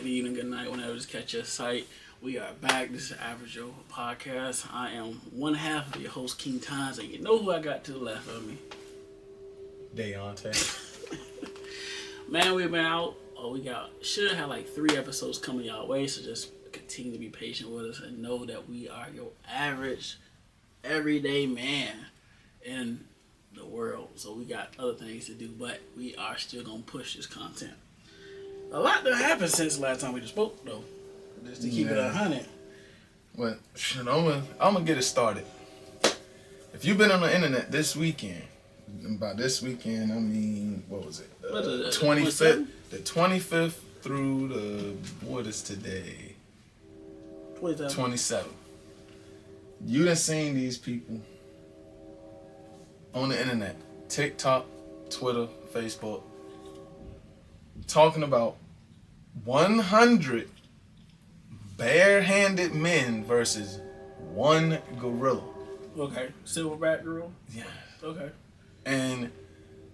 good evening, good night, whenever you catch your sight. We are back. This is Average Joe Podcast. I am one half of your host, King Times, and you know who I got to the left of me? Deontay. Man, we've been out. Should have like 3 episodes coming y'all way, so just continue to be patient with us and know that we are your average, everyday man in the world. So we got other things to do, but we are still going to push this content. A lot that happened since the last time we just spoke, though. Just to keep it 100. Well, I'm gonna get it started. If you've been on the internet this weekend, by this weekend I mean, what was it? 25th. The 25th through what is today? 27th. You done seen these people on the internet, TikTok, Twitter, Facebook, talking about 100 barehanded men versus one gorilla. Okay. Silverback gorilla? Yeah. Okay. And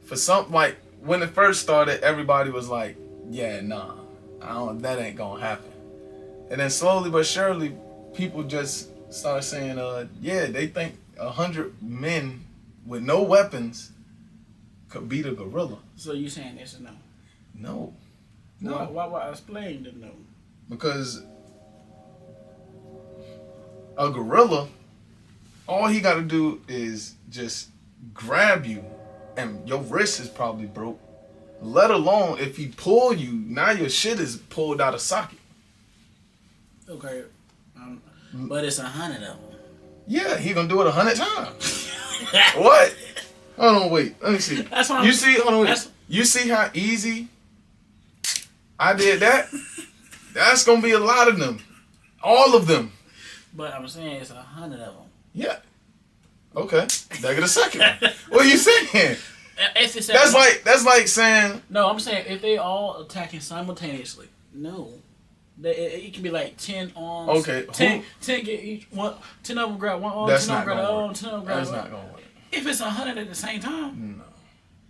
for some, like, when it first started, everybody was like, yeah, nah, that ain't gonna happen. And then slowly but surely, people just started saying, yeah, they think 100 men with no weapons could beat a gorilla. So you saying this is no? No. No. Why explain the no? Because a gorilla, all he got to do is just grab you, and your wrist is probably broke. Let alone if he pull you, now your shit is pulled out of socket. Okay, but it's 100 of them. Yeah, he gonna do it 100 times. What? Hold on, wait. Let me see. That's what you see. Hold on, wait. You see how easy I did that? That's gonna be a lot of them, all of them. But I'm saying it's 100 of them. Yeah. Okay. Back in a second. What are you saying? If it's that's like saying. No, I'm saying if they all attacking simultaneously. No. It can be like 10 arms. Okay. 10 get each one. 10 of them grab one arm. That's 10 of them not grab gonna the arm. work. 10 of them grab That's the not arm. gonna work. If it's 100 at the same time. No.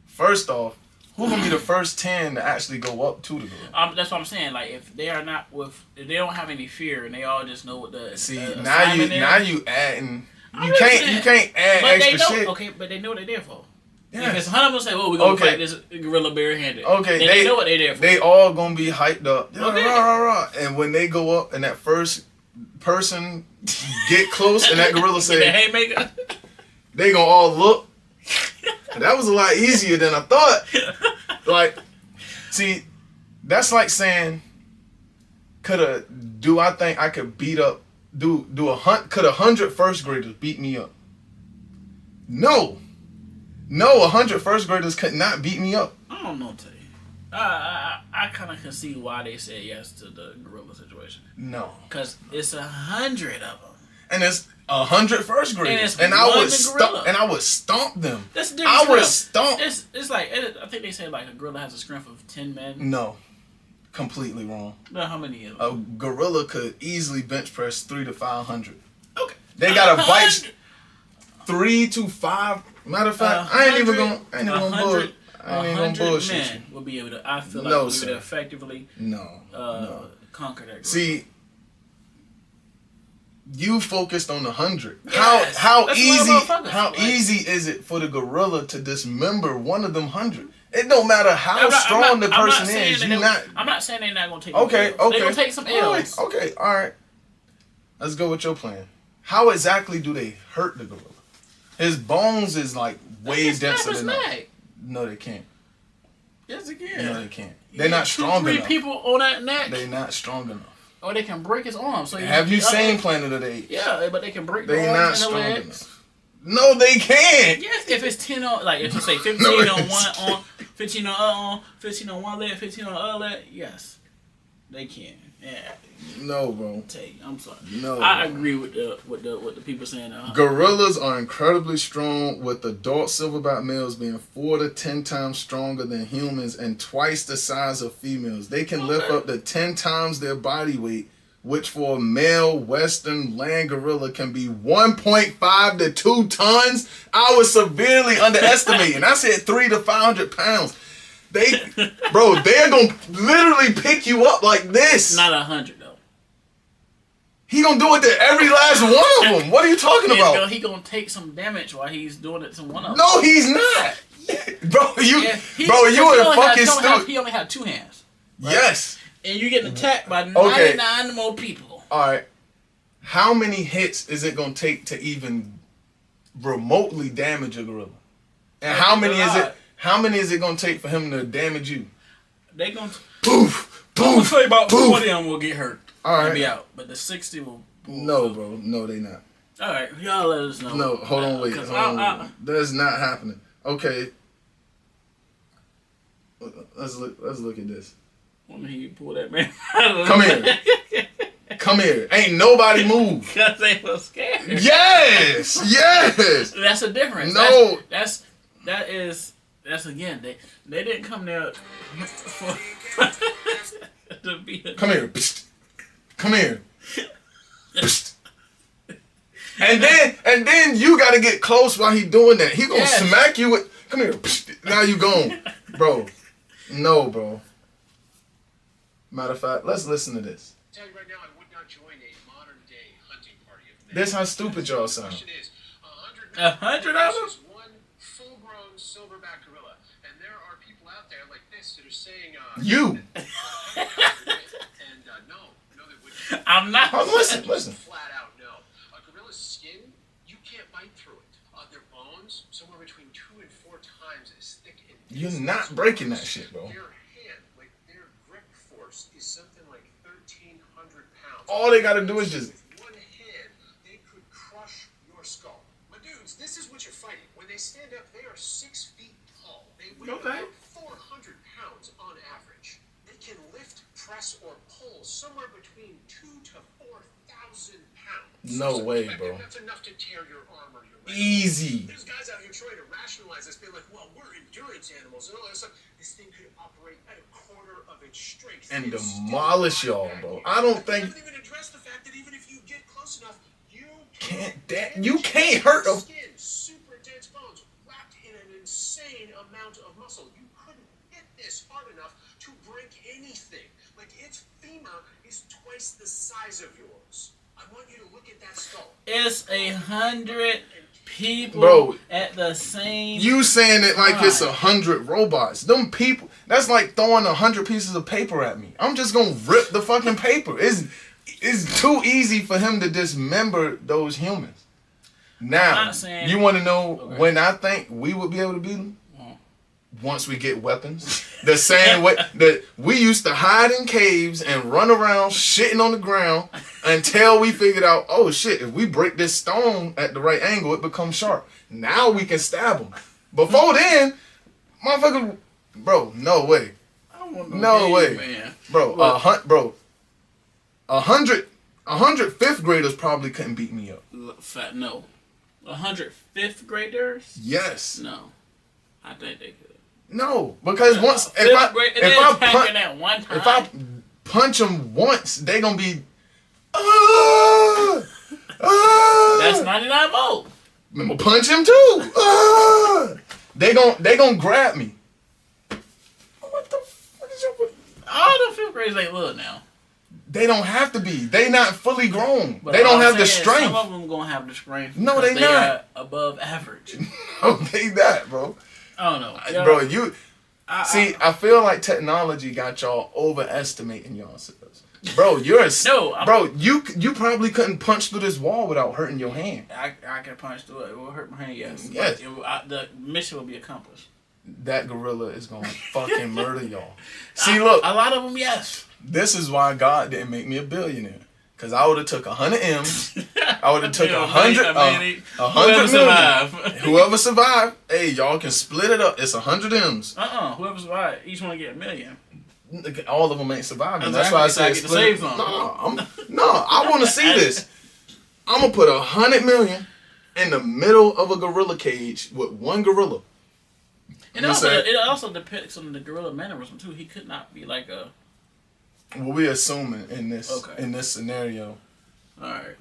First off, who gonna be the first 10 to actually go up to the gorilla? That's what I'm saying. Like if they are not if they don't have any fear and they all just know what the see now you adding. You can't add but extra they know, shit. Okay, but they know what they're there for. Yes. If it's 100 of them say, "Oh, we're gonna fight this gorilla barehanded." Okay, they know what they're there for. They all gonna be hyped up. Okay. Rah, rah, rah. And when they go up and that first person get close and that gorilla say, the haymaker, they gonna all look. That was a lot easier than I thought. Like, see, that's like saying, do I think I could beat up? Could 100 first graders beat me up? No, 100 first graders could not beat me up. I don't know what to tell you. I kind of can see why they said yes to the gorilla situation. No, because it's 100 of them, and it's 100 first graders, and I would stomp them. That's the difference. I would stomp. It's like I think they said like a gorilla has a strength of 10 men. No, completely wrong. No, how many of them? A gorilla could easily bench press 300 to 500. Okay, they got a bite 3 to 5. Matter of fact, I ain't even gonna bullshit. Men will be able to. I feel like we'll be able to effectively conquer that gorilla. See, you focused on 100. Yes, how easy is it for the gorilla to dismember one of them 100? It don't matter how strong the person is. I'm not saying they're not gonna take. Okay. They're gonna take some L's. Okay. All right. Let's go with your plan. How exactly do they hurt the gorilla? His bones is like way denser than that. No, they can't. Yes, they can. No, they can't. They're not strong enough. 3 people on that neck. They're not strong enough. Or they can break his arm. So have you seen Planet of the Apes? Yeah, but they can break the arms and the legs. Enough. No, they can't. Yes, if it's 10 on, like if you say 15 on one arm, 15 on other arm, 15 on one leg, 15 on the other leg, yes, they can. Yeah. No, bro. I'm sorry. No. I agree with the people saying. Gorillas are incredibly strong, with adult silverback males being 4 to 10 times stronger than humans and twice the size of females. They can lift up to 10 times their body weight, which for a male western land gorilla can be 1.5 to 2 tons. I was severely underestimating. I said 300 to 500 pounds. Bro, they're gonna literally pick you up like this. Not 100 though. He gonna do it to every last one of them. What are you talking about? He gonna take some damage while he's doing it to one of them. No, he's not. Bro, you are fucking stupid. He only had 2 hands. Right? Yes. And you're getting attacked by 99 more people. All right. How many hits is it gonna take to even remotely damage a gorilla? And how many is it gonna take for him to damage you? They gonna poof, poof. I'm gonna tell you about poof. 40 of them will get hurt. All right. And be out, but the 60 will. No, bro. No, they not. All right, y'all let us know. No, hold on, wait. That's not happening. Okay. Let's look at this. When he pull that man. Come here. Come here. Ain't nobody move. Because they were scared. Yes. Yes. That's a difference. No. That's again. They didn't come there for to be. Come here. Come here. And then you gotta get close while he doing that. He gonna smack you with. Come here. Now you gone, bro. No, bro. Matter of fact, let's listen to this. Tell you right now, I would not join a modern day hunting party. This how stupid y'all sound. 100 of them? One full-grown silverback gorilla, and there are people out there like this that are saying, you. And no, they wouldn't. I'm not. Oh, listen. Flat out, no. A gorilla's skin, you can't bite through it. Their bones, somewhere between 2 and 4 times as thick and You're not breaking that shit, bro. Their hand, like their grip force, is something like 1,300 pounds. All they gotta do is just. With one hand, they could crush your skull. My dudes, this is what you're fighting. When they stand up, they are 6 feet tall. They weigh about 400 pounds on average. They can lift, press, or pull somewhere between 2,000 to 4,000 pounds. No way, bro. That's enough to tear your arm or your leg. Easy. There's guys out here trying to rationalize this, being like, well, we're endurance animals and all that stuff. This thing could operate at 1/4 of its strength And demolish y'all, bro. I don't think. haven't even addressed the fact that even if you get close enough, you You can't hurt them. Skin, super dense bones, wrapped in an insane amount of muscle. You couldn't hit this hard enough to break anything. Like its femur is twice the size of yours. I want you to look at that skull. It's 100 people, bro, at the same. You saying it like it's 100 robots? Them people. That's like throwing 100 pieces of paper at me. I'm just gonna rip the fucking paper. It's too easy for him to dismember those humans. Now, you want to know when I think we would be able to beat them? Once we get weapons. The same way that we used to hide in caves and run around shitting on the ground until we figured out, oh shit, if we break this stone at the right angle, it becomes sharp. Now we can stab them. Before then, motherfucker, bro, no way. No way. Man. Bro, 100 fifth graders probably couldn't beat me up. No. 100 fifth graders? Yes. No. I think they could. No, because once if I punch them once, they gonna be. That's 99 more. I'm gonna punch him too. They gonna grab me. What the fuck is your? All the fifth graders ain't little now. They don't have to be. They not fully grown. But they don't have the strength. Some of them gonna have the strength. No, they not. Are above average. No, they not, bro. I don't know. Bro, I feel like technology got y'all overestimating yourselves. Bro, you probably couldn't punch through this wall without hurting your hand. I can punch through it. It will hurt my hand, yes. Yes. The mission will be accomplished. That gorilla is gonna fucking murder y'all. See, look. A lot of them, yes. This is why God didn't make me a billionaire. Cause I would have took 100 M's. I would have took 100 million. Whoever survived, hey, y'all can split it up. It's 100 M's. Whoever survived, each one get $1 million. All of them ain't surviving. Exactly. That's why I said split it. No, I want to see this. I'm gonna put 100 million in the middle of a gorilla cage with one gorilla. And it also depicts on the gorilla mannerism too. He could not be like a. Well, we're assuming in this scenario. All right.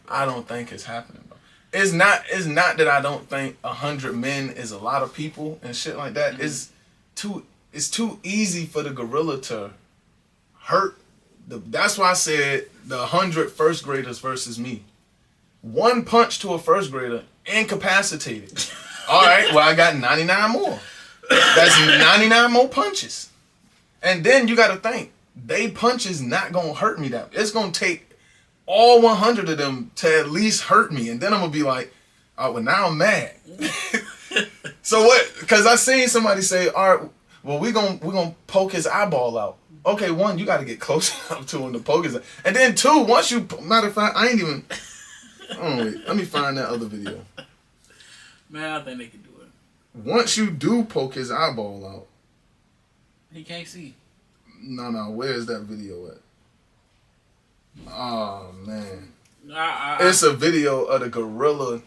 I don't think it's happening, bro. It's not that I don't think 100 men is a lot of people and shit like that. Mm-hmm. it's too easy for the gorilla to hurt. That's why I said the 100 first graders versus me. One punch to a first grader, incapacitated. All right, well, I got 99 more. That's 99 more punches. And then you got to think, they punches not going to hurt me that. It's going to take all 100 of them to at least hurt me. And then I'm going to be like, oh, well, now I'm mad. So what? Because I seen somebody say, all right, well, we're gonna poke his eyeball out. Okay, one, you got to get close enough to him to poke his eye. And then two, once you, matter of fact, I ain't even, oh, wait, let me find that other video. Man, I think they can do it. Once you do poke his eyeball out. He can't see. No, where's that video at? Oh, man. It's a video of the gorilla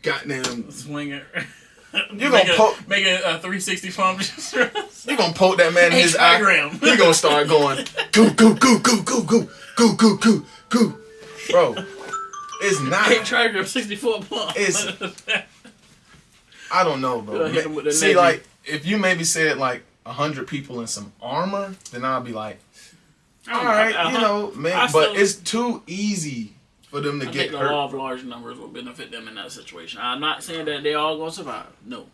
goddamn swinging. You gonna poke, make a 360 pump. You gonna poke that man in his eye. He gonna start going goo goo goo goo goo goo goo goo goo goo. Bro, it's not. Trigram 64 pump. It's. I don't know, bro. See, like if you maybe said like 100 people in some armor, then I'll be like, all right, you know, man. But it's too easy for them to get hurt. The law of large numbers will benefit them in that situation. I'm not saying that they all gonna survive. No.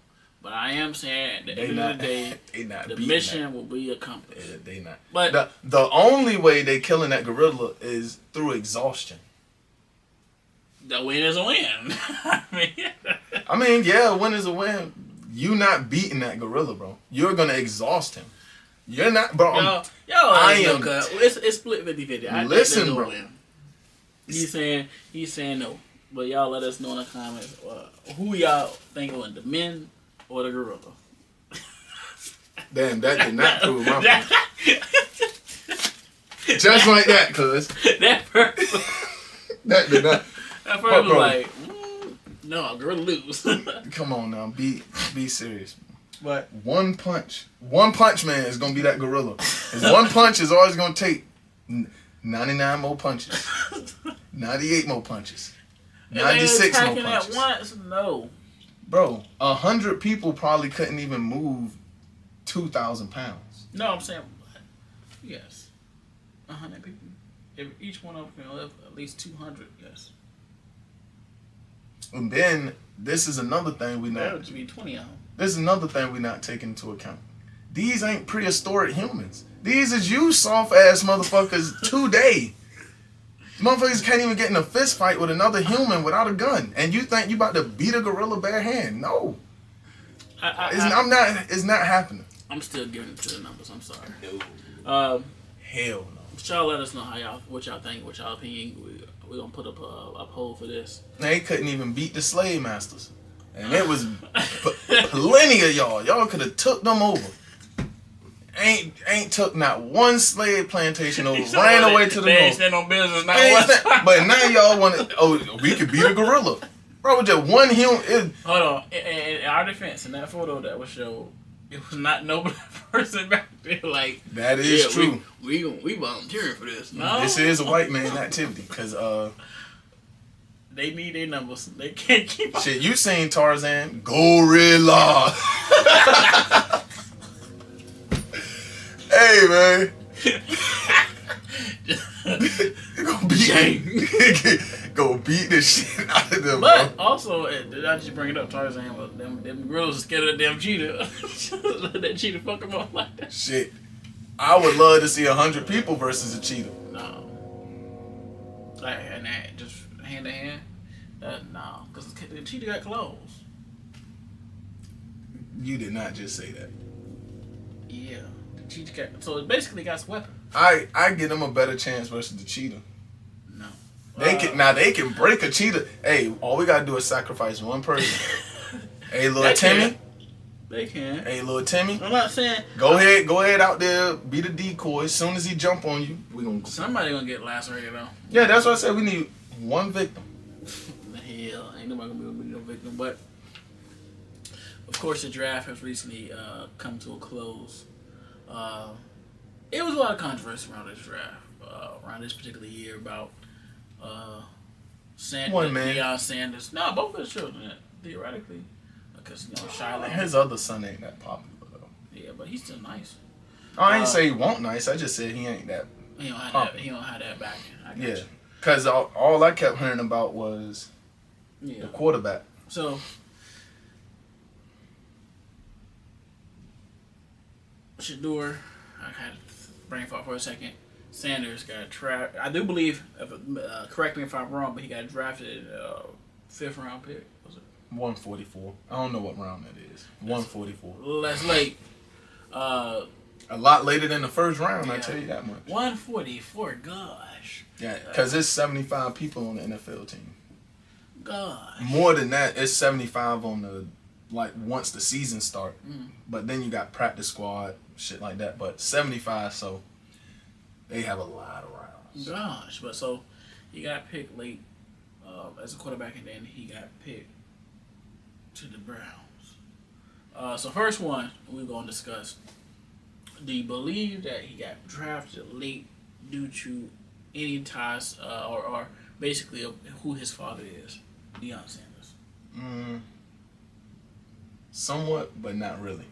But I am saying at the end of the day, the mission will be accomplished. They not. But the only way they killing that gorilla is through exhaustion. The win is a win. I mean, yeah, a win is a win. You not beating that gorilla, bro. You're gonna exhaust him. You're not, bro. It's split 50-50. Listen, bro. Win. He's saying no. But y'all let us know in the comments who y'all think won, the men or the gorilla. Damn, that did not prove my point. Just like that, cuz. That person. That did not. That person was like, no, gorilla lose. Come on now, be serious. But one punch man is gonna be that gorilla. His one punch is always gonna take 99 more punches, 98 more punches, 96 more punches. At once? No, bro. 100 people probably couldn't even move 2,000 pounds. No, I'm saying yes, 100 people. If each one of them can lift at least 200, yes. And then this is another thing we not. That would be 20 of them. This is another thing we not taking into account. These ain't prehistoric humans. These is you soft ass motherfuckers today. Motherfuckers can't even get in a fist fight with another human without a gun, and you think you about to beat a gorilla bare hand? No, it's not happening. I'm still giving it to the numbers. I'm sorry. No. Hell no. Y'all let us know what y'all think, what y'all opinion. We're gonna put up a poll for this. They couldn't even beat the slave masters, and it was plenty of y'all. Y'all could have took them over. Ain't took not one slave plantation over. Ran away to the north. They ain't stand on business now. But now y'all want to. Oh, we could beat a gorilla, bro. With just one human. Hold on. In our defense, in that photo that was showed, it was not no black person back there. Like that is true. We volunteering for this. No, this is a white man activity because they need their numbers. They can't keep up. Shit, you seen Tarzan? Gorilla. Hey man. Go beat the shit out of them. But also, I just bring it up, Tarzan, but them gorillas are scared of the damn cheetah. Let that cheetah fuck them up like that. Shit. I would love to see 100 people versus a cheetah. No. Like, and that, just hand to hand? No. Because the cheetah got claws. You did not just say that. Yeah. The cheetah got, so it basically got weapons. I give them a better chance versus the cheetah. No. They can break a cheetah. Hey, all we gotta do is sacrifice one person. Hey, little Timmy. They can. Hey, little Timmy. I'm not saying. Go ahead out there, be the decoy. As soon as he jump on you, we gonna. Somebody gonna get lacerated though. Yeah, that's what I said. We need one victim. Hell, ain't nobody gonna be no victim. But of course, the draft has recently come to a close. It was a lot of controversy around this draft, around this particular year about Deion Sanders. No, both of his children, theoretically. Because, Shiloh. His other son ain't that popular, though. Yeah, but he's still nice. I ain't say he won't nice. I just said he ain't that. He don't have popular. that. He don't have that backing. I got Yeah, you. because all I kept hearing about was the quarterback. So, Shador, I had brain fart for a second. Sanders got drafted. I do believe, correct me if I'm wrong, but he got drafted 5th round pick. Was it 144. I don't know what round that is. 144. That's late. A lot later than the first round, Yeah. I tell you that much. 144. Gosh. Yeah, because there's 75 people on the NFL team. Gosh. More than that, it's 75 on the once the season start. But then you got practice squad, shit like that. But 75, so they have a lot of rounds. Gosh. But so he got picked late as a quarterback, and then he got picked to the Browns. So first one we're gonna discuss. Do you believe that he got drafted late due to any ties or basically who his father is, Deion Sanders? Somewhat, but not really.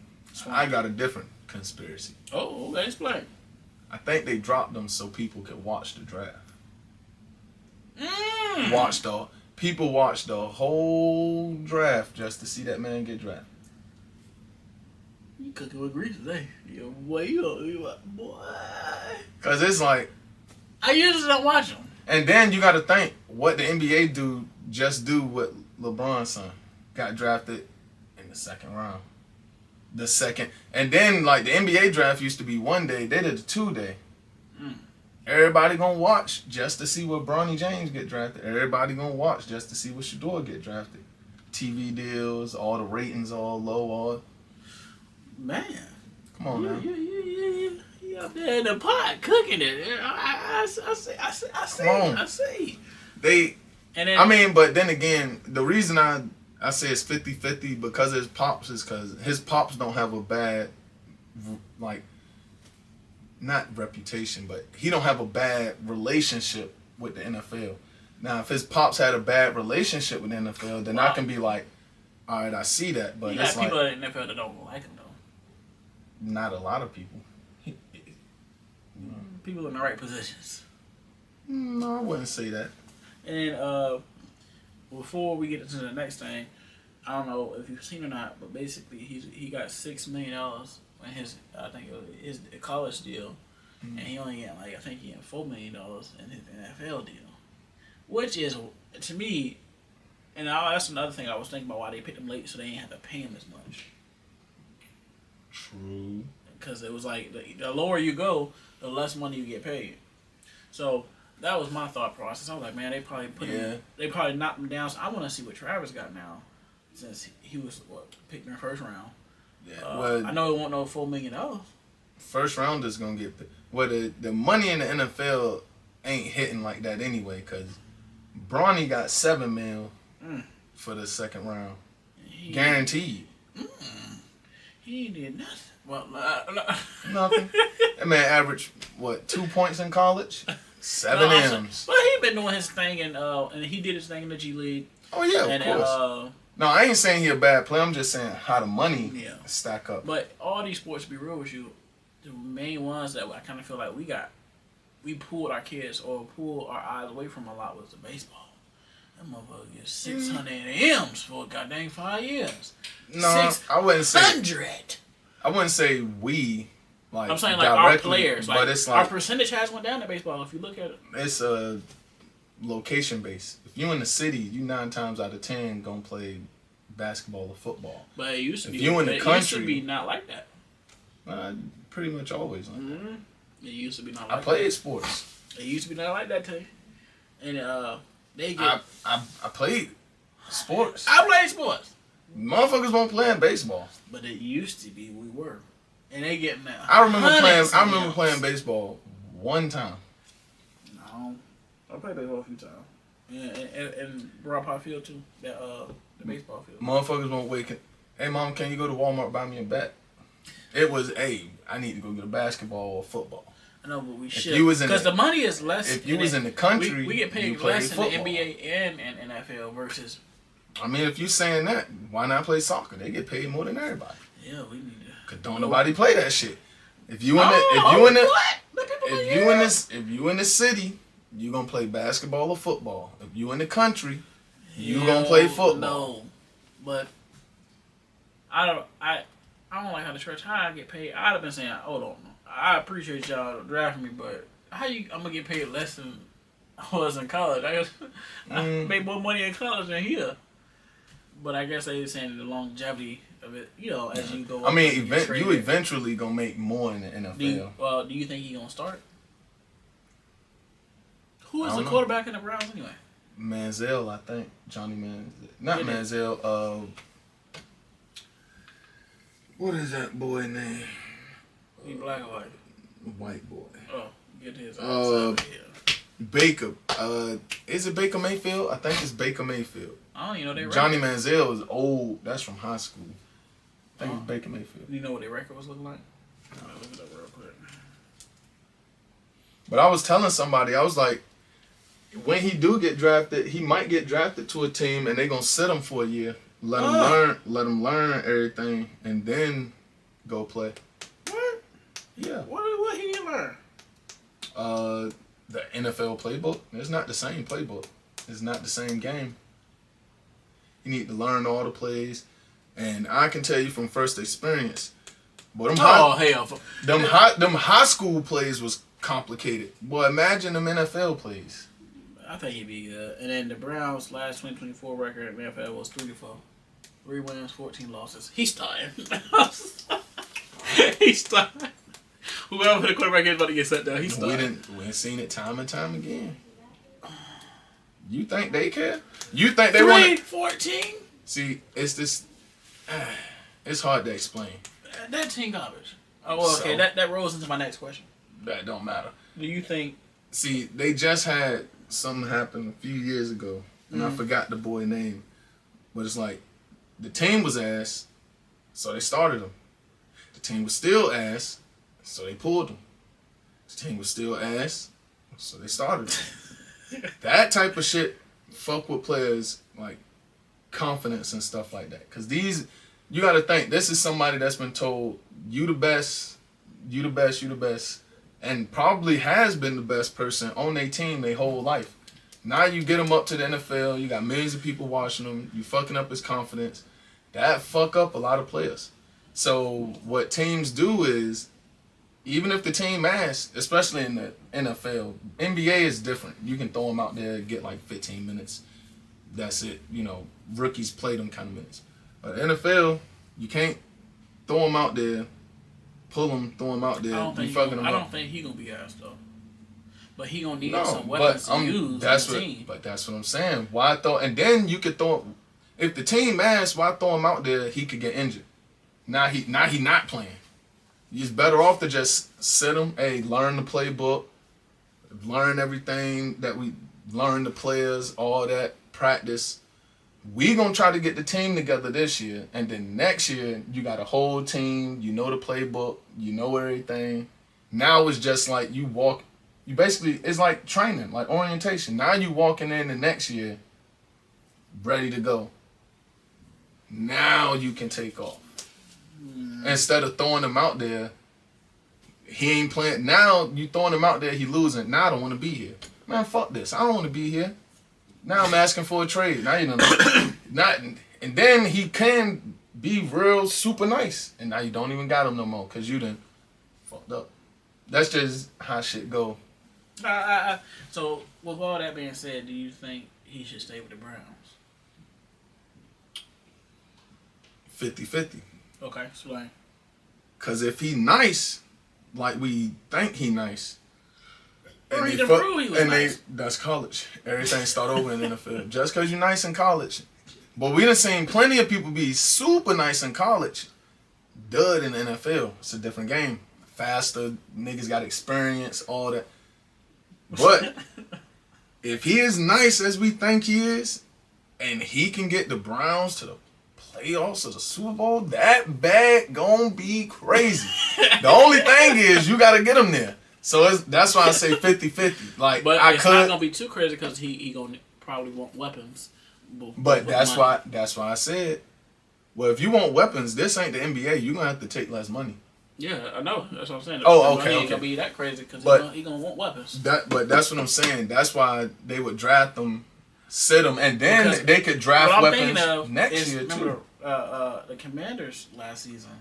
I got a different conspiracy. Oh, okay, explain. I think they dropped them so people could watch the draft. People watched the whole draft just to see that man get drafted. You cooking with grease today. You boy. Cause it's like, I usually don't watch them. and then you got to think what the NBA do what LeBron's son got drafted in the 2nd round. And then like the NBA draft used to be 1 day, they did a 2 day. Everybody gonna watch just to see what Bronny James get drafted. Everybody gonna watch just to see what Shador get drafted. TV deals, all the ratings all low, Man. Come on, man. You up there in the pot cooking it. I see. But then again, the reason I say it's 50-50 because his pops is because his pops don't have a bad, not reputation, but he don't have a bad relationship with the NFL. Now, if his pops had a bad relationship with the NFL, then I can be like, all right, I see that. But you it's got people in the NFL that don't like him, though. Not a lot of people. People in the right positions. No, I wouldn't say that. And before we get into the next thing, I don't know if you've seen or not, but basically he got $6 million in his college deal, and he only got $4 million in his NFL deal, which is to me, and that's another thing I was thinking about why they picked him late, so they didn't have to pay him as much. True. Because it was like the lower you go, the less money you get paid. So that was my thought process. I was like, man, they probably knocked him down. So I want to see what Travis got now, since he was picked in the 1st round. Yeah, I know it won't know $4 million. First rounders gonna get the money in the NFL ain't hitting like that anyway. Cause Bronny got $7 million for the 2nd round, guaranteed. He ain't did nothing. Well, nothing. That man averaged 2 points in college, 7 M's. But he been doing his thing, and he did his thing in the G League. Oh yeah, of course. No, I ain't saying he a bad player. I'm just saying how the money stack up. But all these sports, to be real with you, the main ones that I kind of feel like we pulled our kids or pulled our eyes away from a lot was the baseball. That motherfucker gets 600 M's for goddamn 5 years. No, I wouldn't say. 600. I wouldn't say we. I'm saying our players, but it's like our percentage has went down in baseball. If you look at it, it's a location based. If you in the city, you 9 times out of 10 gonna play basketball or football. But it used to be. If you in the country, it used to be not like that. Pretty much always like that. It used to be not like that. I played sports. It used to be not like that, too. And they get. I played sports. I played sports. Motherfuckers won't play in baseball. But it used to be we were. And they getting that. I remember playing baseball one time. No. I played baseball a few times. And Rob Pop Field too. The baseball field. Motherfuckers won't wake up. Hey mom, can you go to Walmart and buy me a bat? It was, hey, I need to go get a basketball or football. I know, but we should. Because the money is less. If you was in the country, we get paid less in the NBA and NFL versus. I mean, if you saying that, why not play soccer? They get paid more than everybody. Yeah, we need to. Cause don't nobody play that shit. If you in the city, you gonna play basketball or football. If you in the country, you gonna play football. No, but I don't like how the church how I get paid. I'd have been saying, hold on, I appreciate y'all drafting me, but I'm gonna get paid less than I was in college. I made more money in college than here. But I guess they saying the longevity of it, as you go. I mean, you eventually gonna make more in the NFL. Do you think he gonna start? Who is the quarterback in the Browns anyway? Manziel, I think. Johnny Manziel. Not Manziel. What is that boy name? He black or white? White boy. Oh, get his Baker. Is it Baker Mayfield? I think it's Baker Mayfield. I don't even know their Johnny record. Manziel is old. That's from high school. I think it's Baker Mayfield. You know what their record was looking like? I'll look it up real quick. But I was telling somebody, I was like, when he do get drafted, he might get drafted to a team and they gonna sit him for a year, let him learn everything, and then go play. What? Yeah. What he learn? The NFL playbook. It's not the same playbook. It's not the same game. You need to learn all the plays, and I can tell you from first experience. But them high school plays was complicated. Boy, imagine them NFL plays. I think he'd be good. And then the Browns' last 2024 record in the NFL was 3-4. 3 wins, 14 losses. He's starting. He's starting. Whoever the quarterback is about to get set down, he's starting. We ain't seen it time and time again. You think they care? You think they want 14? See, it's this. It's hard to explain. That team garbage. Oh, well, okay. So, that rolls into my next question. That don't matter. Do you think? See, they just had something happen a few years ago, and I forgot the boy name, but it's like the team was ass, so they started him. The team was still ass, so they pulled him. The team was still ass, so they started him. That type of shit fuck with players like confidence and stuff like that. Cause you gotta think, this is somebody that's been told you the best, you the best, you the best, and probably has been the best person on their team their whole life. Now you get him up to the NFL, you got millions of people watching him, you fucking up his confidence. That fuck up a lot of players. So what teams do is, even if the team asks, especially in the NFL, NBA is different. You can throw them out there, get like 15 minutes. That's it. Rookies play them kind of minutes. But NFL, you can't throw them out there, pull them, throw them out there. I don't think he's going to be asked, though. But he going to need some weapons to use on the team. But that's what I'm saying. Why throw? And then you could throw. If the team asks, why throw him out there? He could get injured. Now he not playing. He's better off to just sit him. Hey, learn the playbook, learn everything that we learn, the players, all that, practice. We gonna try to get the team together this year, and then next year you got a whole team. You know the playbook, you know everything. Now it's just like you basically, it's like training, like orientation. Now you walking in the next year, ready to go. Now you can take off. Instead of throwing him out there, he ain't playing. Now you throwing him out there, he losing. Now I don't want to be here. Man, fuck this. I don't want to be here. Now I'm asking for a trade. Now you know, and then he can be real super nice, and now you don't even got him no more because you done fucked up. That's just how shit go. So with all that being said, do you think he should stay with the Browns? 50-50. Okay, explain. Cause if he nice, like we think he nice, or he prove he was nice. That's college. Everything start over in the NFL. Just cause you're nice in college. But we done seen plenty of people be super nice in college, dud in the NFL. It's a different game. Faster, niggas got experience, all that. But if he is nice as we think he is, and he can get the Browns to the playoffs or the Super Bowl, that bag gonna be crazy. The only thing is you gotta get him there. So that's why I say 50-50. Like, but it's not gonna be too crazy because he gonna probably want weapons. But that's why I said Well, if you want weapons, this ain't the NBA. You're going to have to take less money. Yeah, I know. That's what I'm saying. Oh, The okay, money ain't okay. gonna be that crazy because he gonna want weapons. But that's what I'm saying. That's why they would draft them, sit them, and then Because they could draft what I'm weapons thinking of next is, year remember, too. The Commanders last season.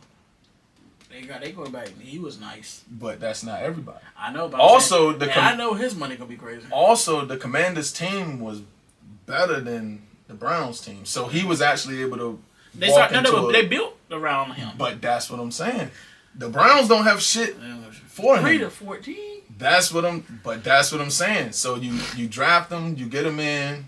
They got their quarterback. He was nice. But that's not everybody. I know. But Also, I know his money gonna be crazy. Also, the Commanders team was better than the Browns team, so he was actually able to. They built around him. But that's what I'm saying. The Browns don't have shit for him. 3 to 14. That's what I'm saying. So you draft them, you get them in.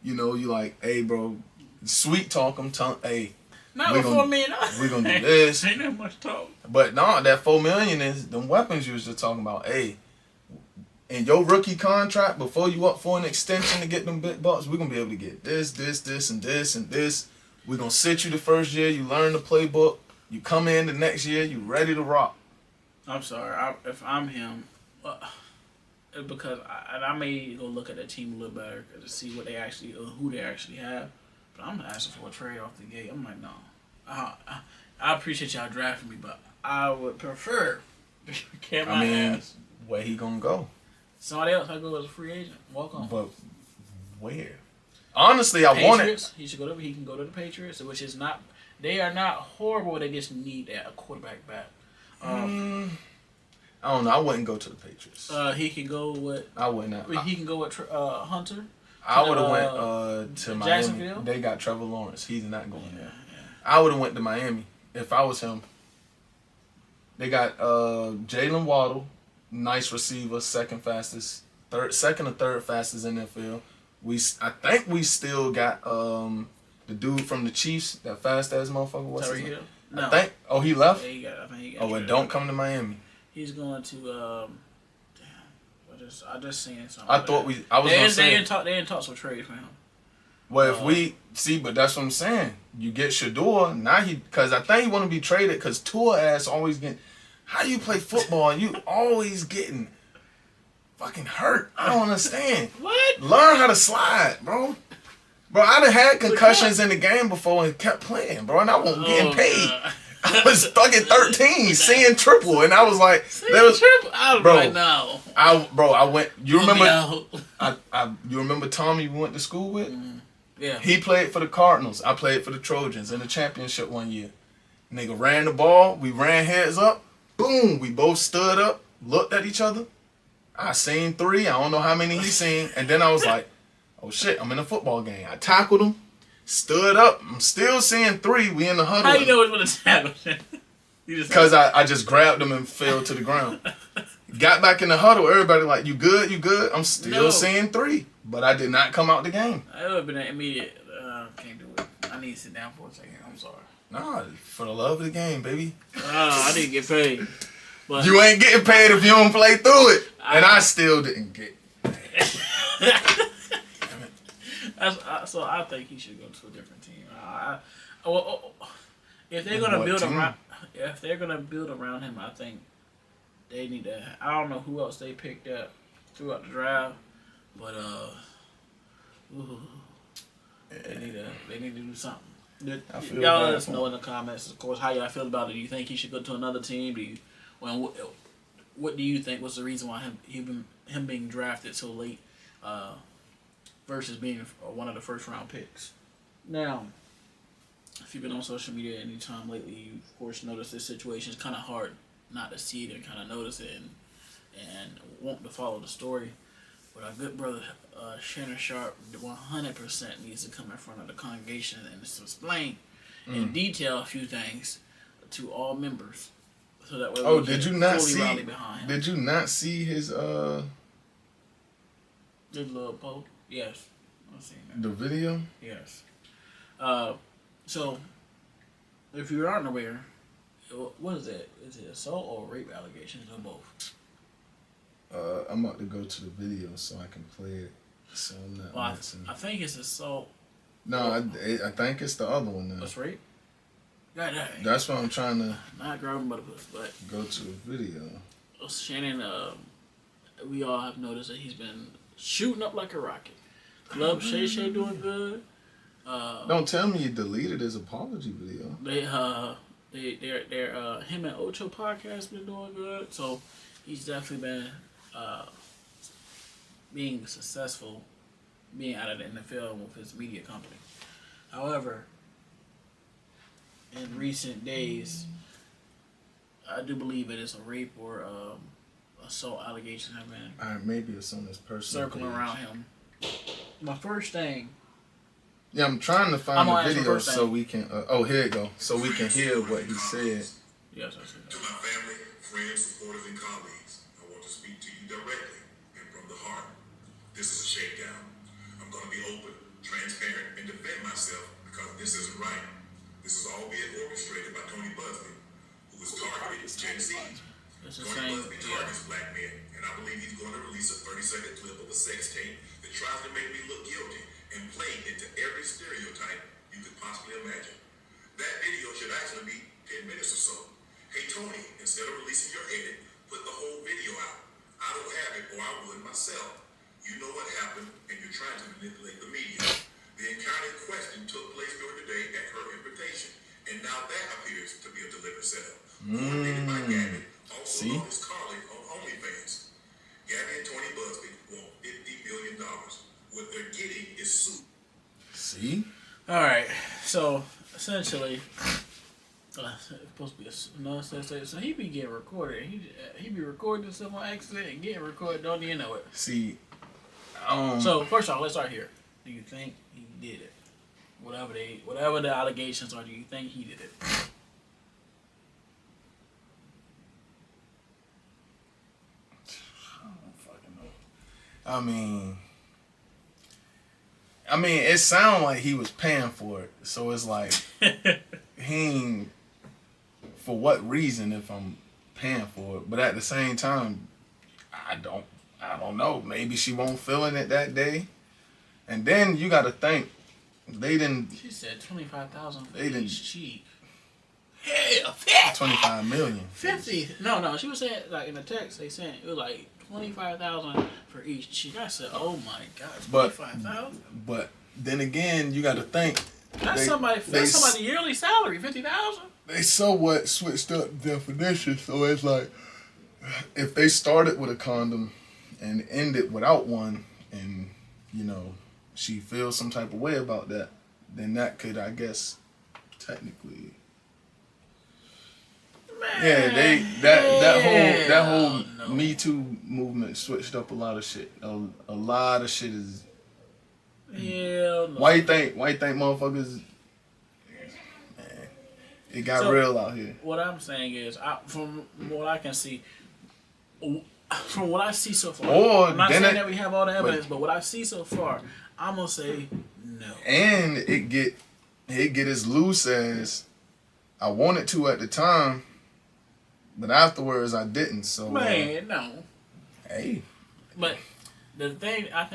You know, you like, hey, bro, sweet talk them. Hey, not with $4 million. We're gonna do this. Ain't that much talk. But no, that $4 million is them weapons you was just talking about. Hey, in your rookie contract, before you up for an extension to get them big bucks, we're gonna be able to get this, and this, and this. We're gonna sit you the first year, you learn the playbook, you come in the next year, you ready to rock. I'm sorry, if I'm him, because I may go look at that team a little better to see what they actually, who they actually have. But I'm not asking for a trade off the gate. I'm like, no. I appreciate y'all drafting me, but I would prefer ass. Where he gonna go? Somebody else. I go as a free agent. Welcome. But where? Honestly, I want it. He should go to. He can go to the Patriots, which is not. They are not horrible. They just need a quarterback back. I don't know. I wouldn't go to the Patriots. He can go with. I wouldn't. He can go with Hunter. I would have went to Miami. They got Trevor Lawrence. He's not going there. Yeah. I would have went to Miami if I was him. They got Jalen Waddle, nice receiver, second or third fastest in the NFL. I think we still got the dude from the Chiefs, that fast ass motherfucker. What's his name? No. I think. Oh, he left. Yeah, I think he got. Well, don't come to Miami. He's going to. I just seen something. I thought they didn't talk some trade for him. Well, if we see, but that's what I'm saying. You get Shador now, because I think he want to be traded because Tua ass always getting. How you play football and you always getting fucking hurt? I don't understand. What? Learn how to slide, bro. Bro, I done had concussions in the game before and kept playing, bro, and I wasn't getting paid. God. I was fucking 13, seeing triple, and I was like, triple? I was like, no. I went. You remember? You remember Tommy we went to school with? Mm-hmm. Yeah. He played for the Cardinals. I played for the Trojans in the championship one year. Nigga ran the ball. We ran heads up. Boom. We both stood up, looked at each other. I seen 3. I don't know how many he seen, and then I was like, oh shit, I'm in a football game. I tackled him. Stood up. I'm still seeing 3. We in the huddle. How you know it's going to happen? Because I just grabbed him and fell to the ground. Got back in the huddle. Everybody like, you good? You good? I'm still seeing 3. But I did not come out the game. It would have been an immediate, can't do it. I need to sit down for a second. I'm sorry. Nah, for the love of the game, baby. I didn't get paid. But you ain't getting paid if you don't play through it. And I still didn't get paid. So I think he should go to a different team. If they're gonna build around him, I think they need to. I don't know who else they picked up throughout the draft, but they need to do something. Y'all let us know in the comments, of course, how y'all feel about it. Do you think he should go to another team? What do you think was the reason why him being drafted so late? Versus being one of the first round picks. Now, if you've been on social media any time lately, you of course notice this situation. It's kind of hard not to see it and kind of notice it and want to follow the story. But our good brother Shannon Sharp 100% needs to come in front of the congregation and to explain in detail a few things to all members, so that way did you not see his little post? Yes. I've seen that. The video? Yes. So, if you aren't aware, what is that? Is it assault or rape allegations or both? I'm about to go to the video so I can play it. So I'm not mixing. I think it's assault. No, I think it's the other one now. That's rape? That's what I'm trying to... Not grabbing by the puss, but... Go to the video. Shannon, we all have noticed that he's been shooting up like a rocket. Club Shay Shay doing good. Don't tell me you deleted his apology video. Their him and Ocho podcast been doing good, so he's definitely been being successful, being out of the NFL with his media company. However, in recent days, I do believe it is a rape or assault allegations have been Maybe it's on his personal circling page. around him. My first thing. Yeah, I'm trying to find the video so we can. Here it go. So we can hear what he said. Yes, I see that. To my family, friends, supporters, and colleagues, I want to speak to you directly and from the heart. This is a shakedown. I'm going to be open, transparent, and defend myself because this isn't right. This is all being orchestrated by Tony Busby, who is targeting Gen Z. Tony Busby targets black men, and I believe he's going to release a 30-second clip of a sex tape that tries to make me look guilty and play into every stereotype you could possibly imagine. That video should actually be 10 minutes or so. Hey Tony, instead of releasing your edit, put the whole video out. I don't have it, or I would myself. You know what happened, and you're trying to manipulate the media. The encounter in question took place during the day at her invitation, and now that appears to be a deliberate setup. Coordinated by Gabby, also known as Carly on OnlyFans. Gabby and Tony Busby want $50 million. What they're getting is soup. See? Alright, so essentially, it's supposed to be another sex tape. So he be getting recorded. He be recording stuff on accident and getting recorded, don't even know it. See, So first off, let's start here. Do you think he did it? Whatever the allegations are, do you think he did it? I don't fucking know. I mean, it sounded like he was paying for it. So it's like, he ain't, for what reason if I'm paying for it? But at the same time, I don't know. Maybe she won't feeling it that day. And then you got to think, they didn't. She said 25,000 for They didn't- each cheek. Hell, 50. 25 million. 50. No. She was saying, like in the text, they saying it was like 25,000 for each cheek. I said, oh my God, 25,000. But then again, you got to think. That's somebody's yearly salary, 50,000. They somewhat switched up definition, so it's like, if they started with a condom and ended without one, and she feels some type of way about that, then that could, I guess, technically. Man, that whole Me Too movement switched up a lot of shit. A lot of shit is. Hell no. Why you think motherfuckers? Man, it got real out here. What I'm saying is, from what I can see, from what I see so far, I'm not saying that we have all the evidence, but what I see so far, I'm gonna say no. And it get as loose as I wanted to at the time, but afterwards I didn't. So man, no. Hey, but the thing I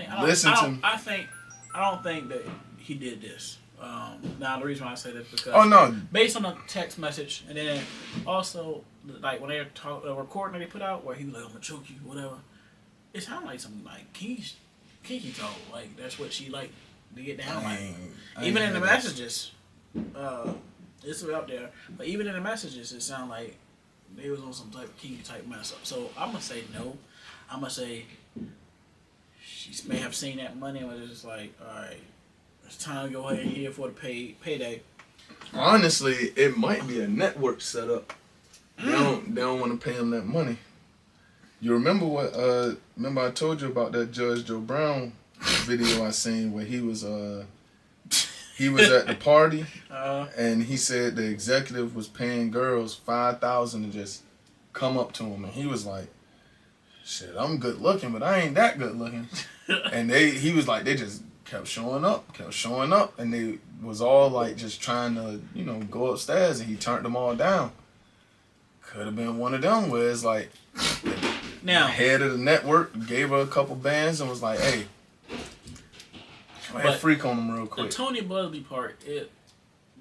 don't think that he did this. Now the reason why I say this because based on the text message, and then also like when they're recording that they put out where he was like, "I'm gonna choke you," whatever. It sounded like something like kinky talk. Like that's what she like to get down. Even in the messages, it's out there. But even in the messages, it sounded like they was on some type of kinky type mess up. So I'm gonna say no. I'm gonna say she may have seen that money and was just like, all right, it's time to go ahead here for the payday. Honestly, it might be a network setup. They don't want to pay him that money. You remember what? Remember I told you about that Judge Joe Brown video I seen where he was at the party and he said the executive was paying girls $5,000 to just come up to him, and he was like, "Shit, I'm good looking, but I ain't that good looking." And he was like, they just kept showing up, and they was all like just trying to go upstairs, and he turned them all down. Could have been one of them where it's like. Now, head of the network gave her a couple bands and was like, "Hey, freak on them real quick." The Tony Busby part,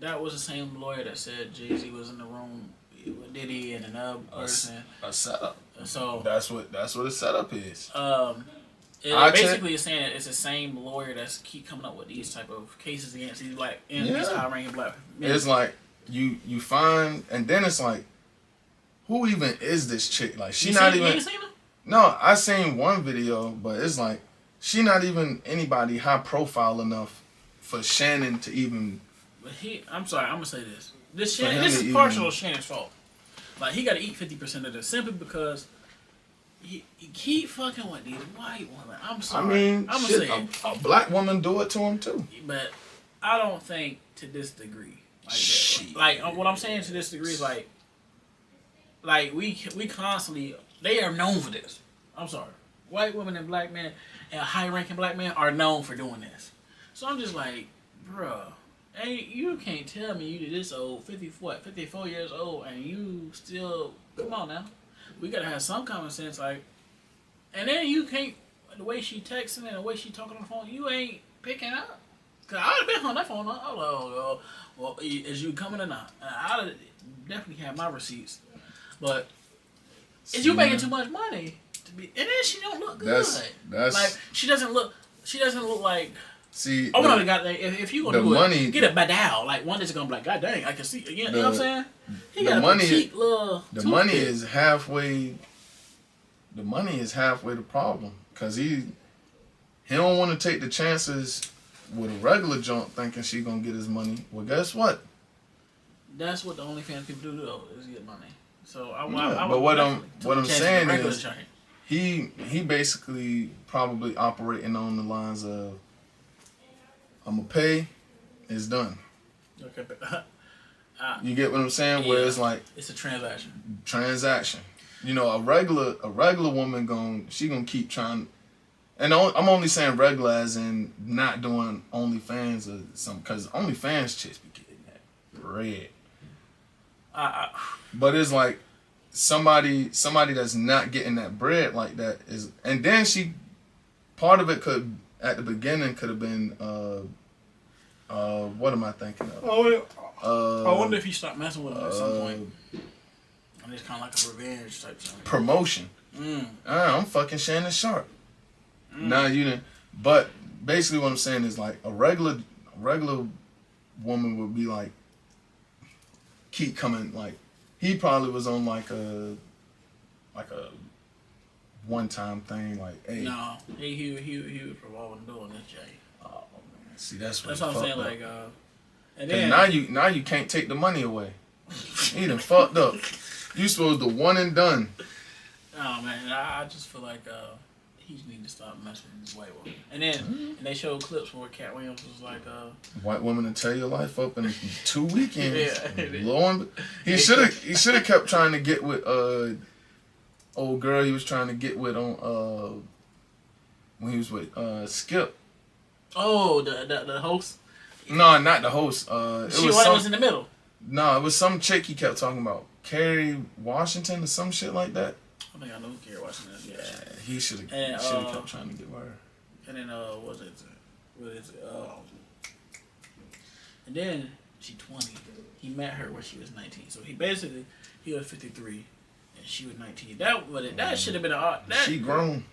that was the same lawyer that said Jay-Z was in the room with Diddy and another person. A setup. So that's what a setup is. Basically, it's saying it's the same lawyer that's keep coming up with these type of cases against these black and these high-ranking black men. It's like you find, and then it's like, who even is this chick? Like she not even. You ain't seen her? No, I seen one video, but it's like she not even anybody high profile enough for Shannon to even. But I'm sorry, I'm gonna say this. This is partial of Shannon's fault. Like he got to eat 50% of this simply because he keep fucking with these white women. I'm sorry. I mean, I'm shit, gonna say a black woman do it to him too. But I don't think to this degree. Like what I'm saying to this degree is like we constantly, they are known for this. I'm sorry. White women and black men and high-ranking black men are known for doing this. So I'm just like, bruh, hey, you can't tell me you this old, 54 years old, and you still, come on now. We gotta have some common sense, like, and then you can't, the way she texting and the way she talking on the phone, you ain't picking up. Cause I would have been on that phone. I was like, well, is you coming or not? I would definitely have my receipts. But is you making too much money to be? And then she don't look good. That's like she doesn't look like. See, I would have got if you gonna do money, it, get a badal, like one that's gonna be like, God dang, I can see again. You know what I'm saying? He got money, a petite little. The money is halfway. The money is halfway the problem, cause he don't want to take the chances with a regular junk, thinking she gonna get his money. Well, guess what? That's what the OnlyFans people do though, is get money. So but what I'm saying is, he basically probably operating on the lines of, I'm gonna pay, it's done. Okay, you get what I'm saying? Yeah. Where it's like it's a transaction. You know, a regular woman she gonna keep trying. And I'm only saying regular as in not doing OnlyFans or something, because OnlyFans chicks be getting that bread. But it's like somebody that's not getting that bread like that is, and then part of it could at the beginning could have been what am I thinking of? I wonder if he stopped messing with him at some point. And it's kind of like a revenge type thing. Promotion. I'm fucking Shannon Sharp. Nah, you didn't. But basically, what I'm saying is like a regular woman would be like, keep coming. Like he probably was on like a one-time thing. Like, hey. No, he was revolving doing this, Jay. Oh man, see that's what I'm saying. Up. Like, and then now you can't take the money away. He done fucked up. You supposed to one and done. Oh man, I just feel like he need to stop messing with this white woman. And then and they showed clips where Cat Williams was like, white woman to tear your life up in 2 weekends. Yeah. He should have kept trying to get with old girl he was trying to get with on when he was with Skip. Oh, the host? No, not the host. Was in the middle. No, it was some chick he kept talking about. Kerry Washington or some shit like that. I think I know who Kerry Washington is. Yeah, he should have kept trying to get with her. And then what is it? And then she 20. He met her when she was 19. So he was 53 and she was 19. That should have been she grown.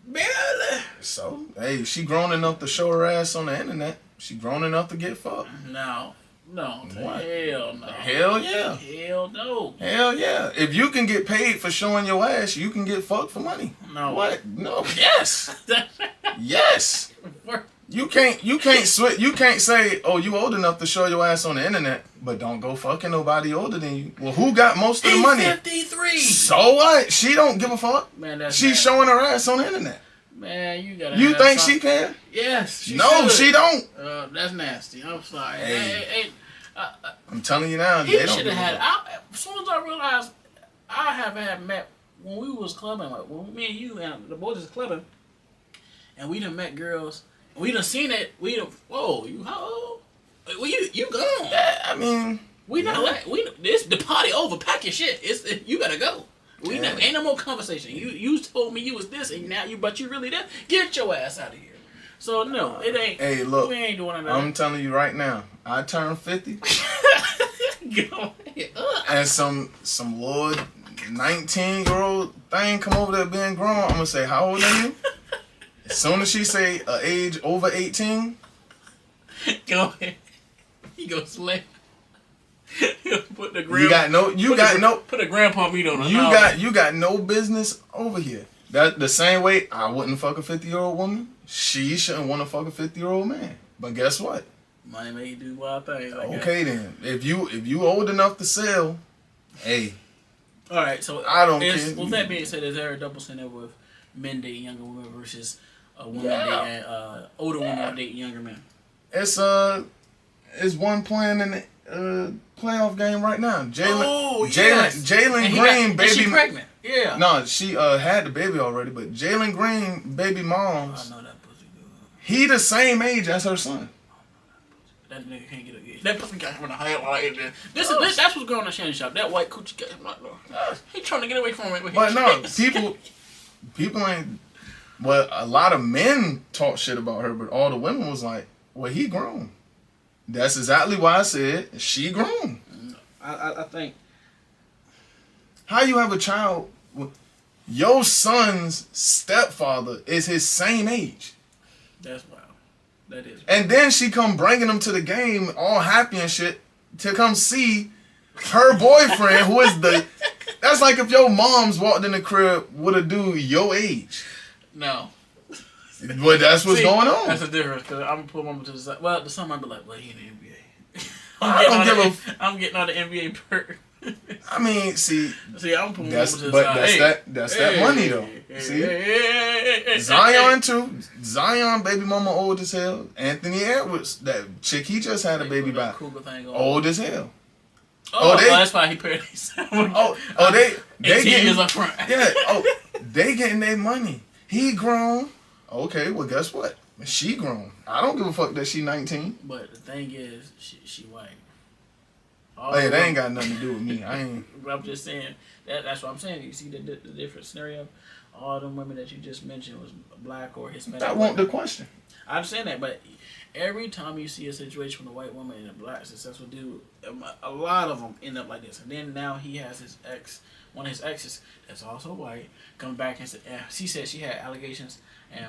Barely. So hey, she grown enough to show her ass on the internet. She grown enough to get fucked. No. What? Hell no. Hell yeah. Hell no. Hell yeah. If you can get paid for showing your ass, you can get fucked for money. No. What? No. Yes. Yes. You can't switch. You can't say, oh, you old enough to show your ass on the internet, but don't go fucking nobody older than you. Well, who got most of the money? 53. So what? She don't give a fuck. Man, she's showing her ass on the internet. Man, you gotta. You think she can? Yes. She don't. That's nasty. I'm sorry. Hey, I'm telling you now. He should have had. As soon as I realized, I have had met when we was clubbing, like when me and you and the boys was clubbing, and we done met girls. We done seen it. We done. Whoa, you how old? Well, you gone. I mean, we not like this. The party over. Pack your shit. You gotta go. We ain't no more conversation. You told me you was this, and now but you really that. Get your ass out of here. So no, it ain't. Hey, look, we ain't doing that. I'm telling you right now. I turned 50, Go ahead. and some Lord 19-year-old thing come over there being grown, I'm gonna say, how old are you? As soon as she say age over 18, go ahead. He goes slay. Put the put a grandpa meat on her. You got no business over here. That the same way I wouldn't fuck a 50-year-old woman. She shouldn't want to fuck a 50-year-old man. But guess what? Money make you do wild things. Okay then. If you old enough to sell, hey. All right. So I don't care. With that being said, is there a double standard with men dating younger women versus women dating older women dating younger men? It's one playing in the playoff game right now. Jalen Green, baby. Is she pregnant? Yeah. No, she had the baby already, but Jalen Green, baby moms. I know that pussy good. He the same age as her son. That nigga can't get a that pussy got him in the highlight. That's what's going on in Shannon shop. That white coochie got him like he trying to get away from it. But no, people ain't. Well, a lot of men talk shit about her, but all the women was like, "Well, he grown." That's exactly why I said she grown. I think. How you have a child? Your son's stepfather is his same age. That's wild. That is wild. And then she come bringing him to the game all happy and shit to come see her boyfriend who is that's like if your mom's walked in the crib with a dude your age. No. Well, that's what's going on. That's the difference because I'm gonna pull mama to the side. Well, the son might be like, well, he in the NBA. I'm getting all the NBA perk. I mean, see, I'm pulling mama to the side. That's that money though. Zion too. Zion, baby mama old as hell. Anthony Edwards, that chick he just had a baby by, old as hell. That's why he paired these. They 18 getting years up front. Yeah. They getting their money. He grown. Okay, well guess what? She grown. I don't give a fuck that she 19. But the thing is, she white. Hey, that ain't got nothing to do with me. I ain't. I'm just saying that's what I'm saying. You see the different scenario. All them women that you just mentioned was black or Hispanic. That wasn't the question. I understand that, but every time you see a situation with a white woman and a black successful dude, a lot of them end up like this. And then now he has his ex, one of his exes that's also white, come back and she said she had allegations and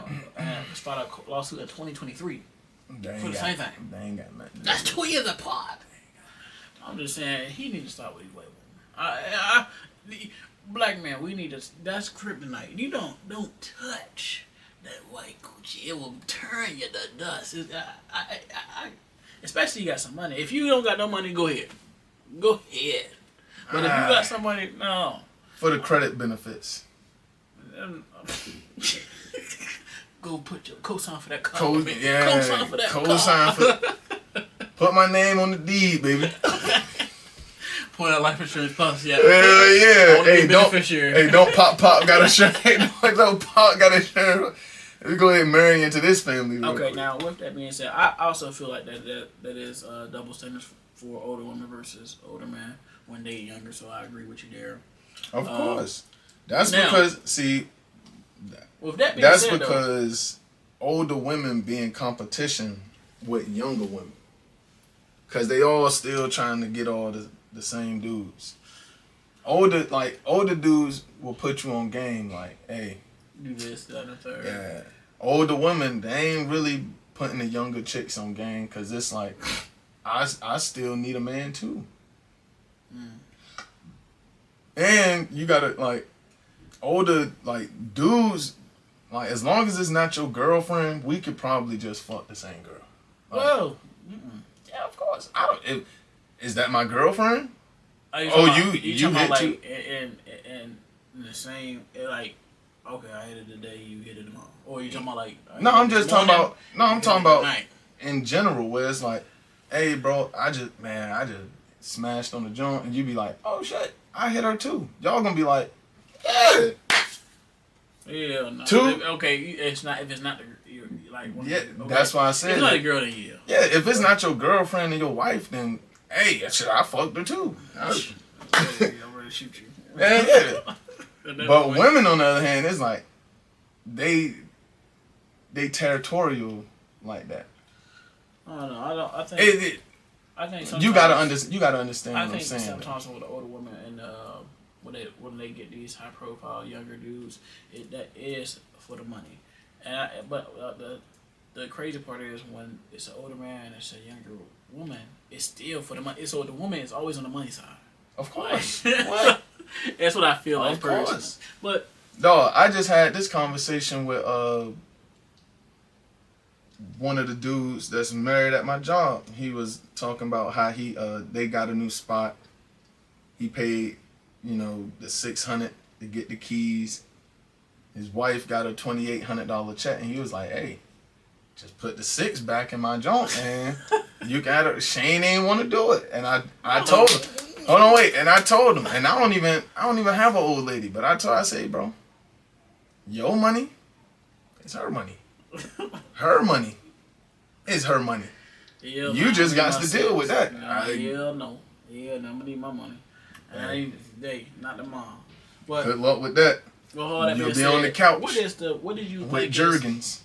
filed a lawsuit in 2023 for the same thing. They ain't got nothing. That's 2 years apart. I'm just saying he need to stop with these white women. Black man, we need to. That's kryptonite. You don't touch that white Gucci. It will turn you to dust. Especially you got some money. If you don't got no money, go ahead. But if you got some money, no. For the credit benefits. Go put your cosign for that car. Cosign for that car. Put my name on the deed, baby. Pour that life insurance policy out. Hell yeah. Hey, don't Pop got insurance. Don't Pop got insurance. We go ahead and marry into this family. Okay, now with that being said, I also feel like that is double standards for older women versus older men when they younger. So I agree with you there. Of course, that's because with that being said, because older women be in competition with younger women because they all still trying to get all the same dudes. Older dudes will put you on game like, hey, do this, that, and the third. Yeah. Older women, they ain't really putting the younger chicks on game because it's like, I still need a man too. And you gotta older dudes, as long as it's not your girlfriend, we could probably just fuck the same girl. Well, yeah, of course. Is that my girlfriend? You hit too? In the same okay, I hit it today, you hit it tomorrow, or you talking about I'm talking about in general where it's like, hey bro, I just smashed on the joint, and you be like, oh shit, I hit her too. Y'all gonna be like, yeah. Yeah, no. Two? Okay, it's not if it's not that's why I said it's not a girl, then yeah. Yeah, if it's not your girlfriend and your wife, then hey, shit, I fucked her too. I'm ready to shoot you. Yeah. But women, on the other hand, it's like they territorial like that. I don't know. I think you gotta understand. I what think I'm saying. sometimes with the older women and with when they get these high profile younger dudes, that is for the money. But the crazy part is when it's an older man and it's a younger woman, it's still for the money. So the woman is always on the money side. Of course. What? That's what I feel like Of course. personally. But no, I just had this conversation with one of the dudes that's married at my job. He was talking about how they got a new spot. He paid, the $600 to get the keys. His wife got a $2,800 check, and he was like, "Hey, just put the $6 back in my joint, and you got it." Shane ain't want to do it, and I told him, "Hold on, wait," and I told him, and I don't even have an old lady, but I say, bro, your money is her money. Her money is her money. Hell You just got to deal with that. Hell no. I'm gonna need my money. And I ain't today, not tomorrow. But good luck with that. well, all that You'll being be said, on the couch. What did you With think Jergens.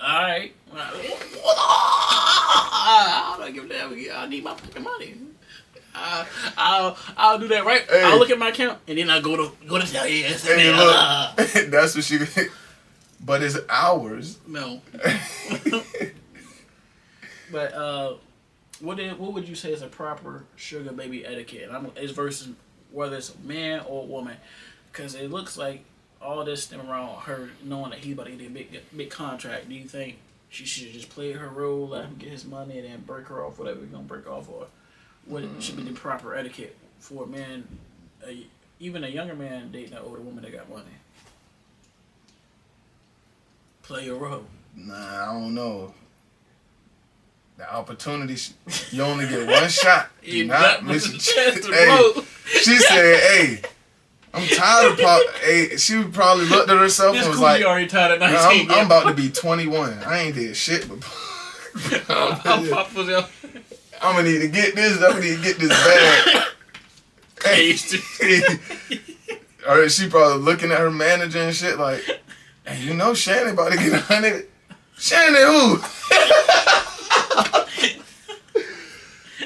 Alright. I don't give a damn. I need my fucking money. I'll do that, right? Hey. I'll look at my account and then I'll go to tell you. Hey, look, that's what she. But it's ours. No. But what would you say is a proper sugar baby etiquette? It's versus whether it's a man or a woman, because it looks like all this stem around her knowing that he's about to get a big contract. Do you think she should just play her role, let him get his money, and then break her off whatever he's gonna break off, or what should be the proper etiquette for a man, even a younger man dating an older woman that got money? Play your role. Nah, I don't know. The opportunity, you only get one shot. Do not miss a chance. Hey, she said, "Hey, I'm tired of pop." Hey, she probably looked at herself and was like, already tired at 19. I'm about to be 21. I ain't did shit, but I'm gonna need to get this. I'm gonna need to get this bag." Hey, or she probably looking at her manager and shit like, "Hey, Shannon about to get 100. Shannon who?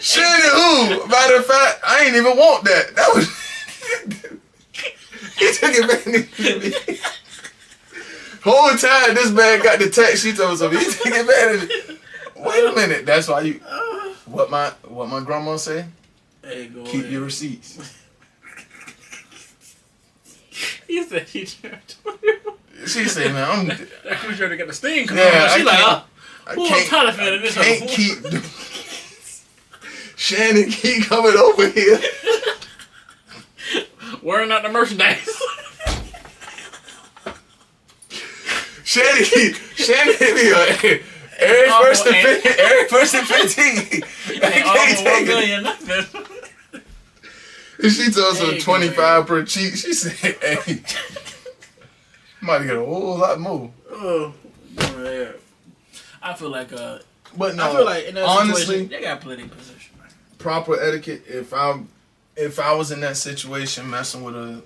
Shannon who? Matter of fact, I ain't even want that. That was he took advantage of me. Whole time this man got the text, she told me he took advantage. Wait a minute, that's why you. What my grandma say? Hey, keep your receipts. You said she turned. She said, "Man, I'm." That was trying to get the sting. Yeah, she like, I can't keep. Shannon keep coming over here. Wearing out the merchandise. Shannon hit me up. Every first and 15. I can't take it. And she told us 25 per cheek. She said, "Hey, might get a whole lot more." Oh, yeah. I feel like but no, I feel like in that honestly, situation, they got plenty of position. Right? Proper etiquette. If I was in that situation, messing with an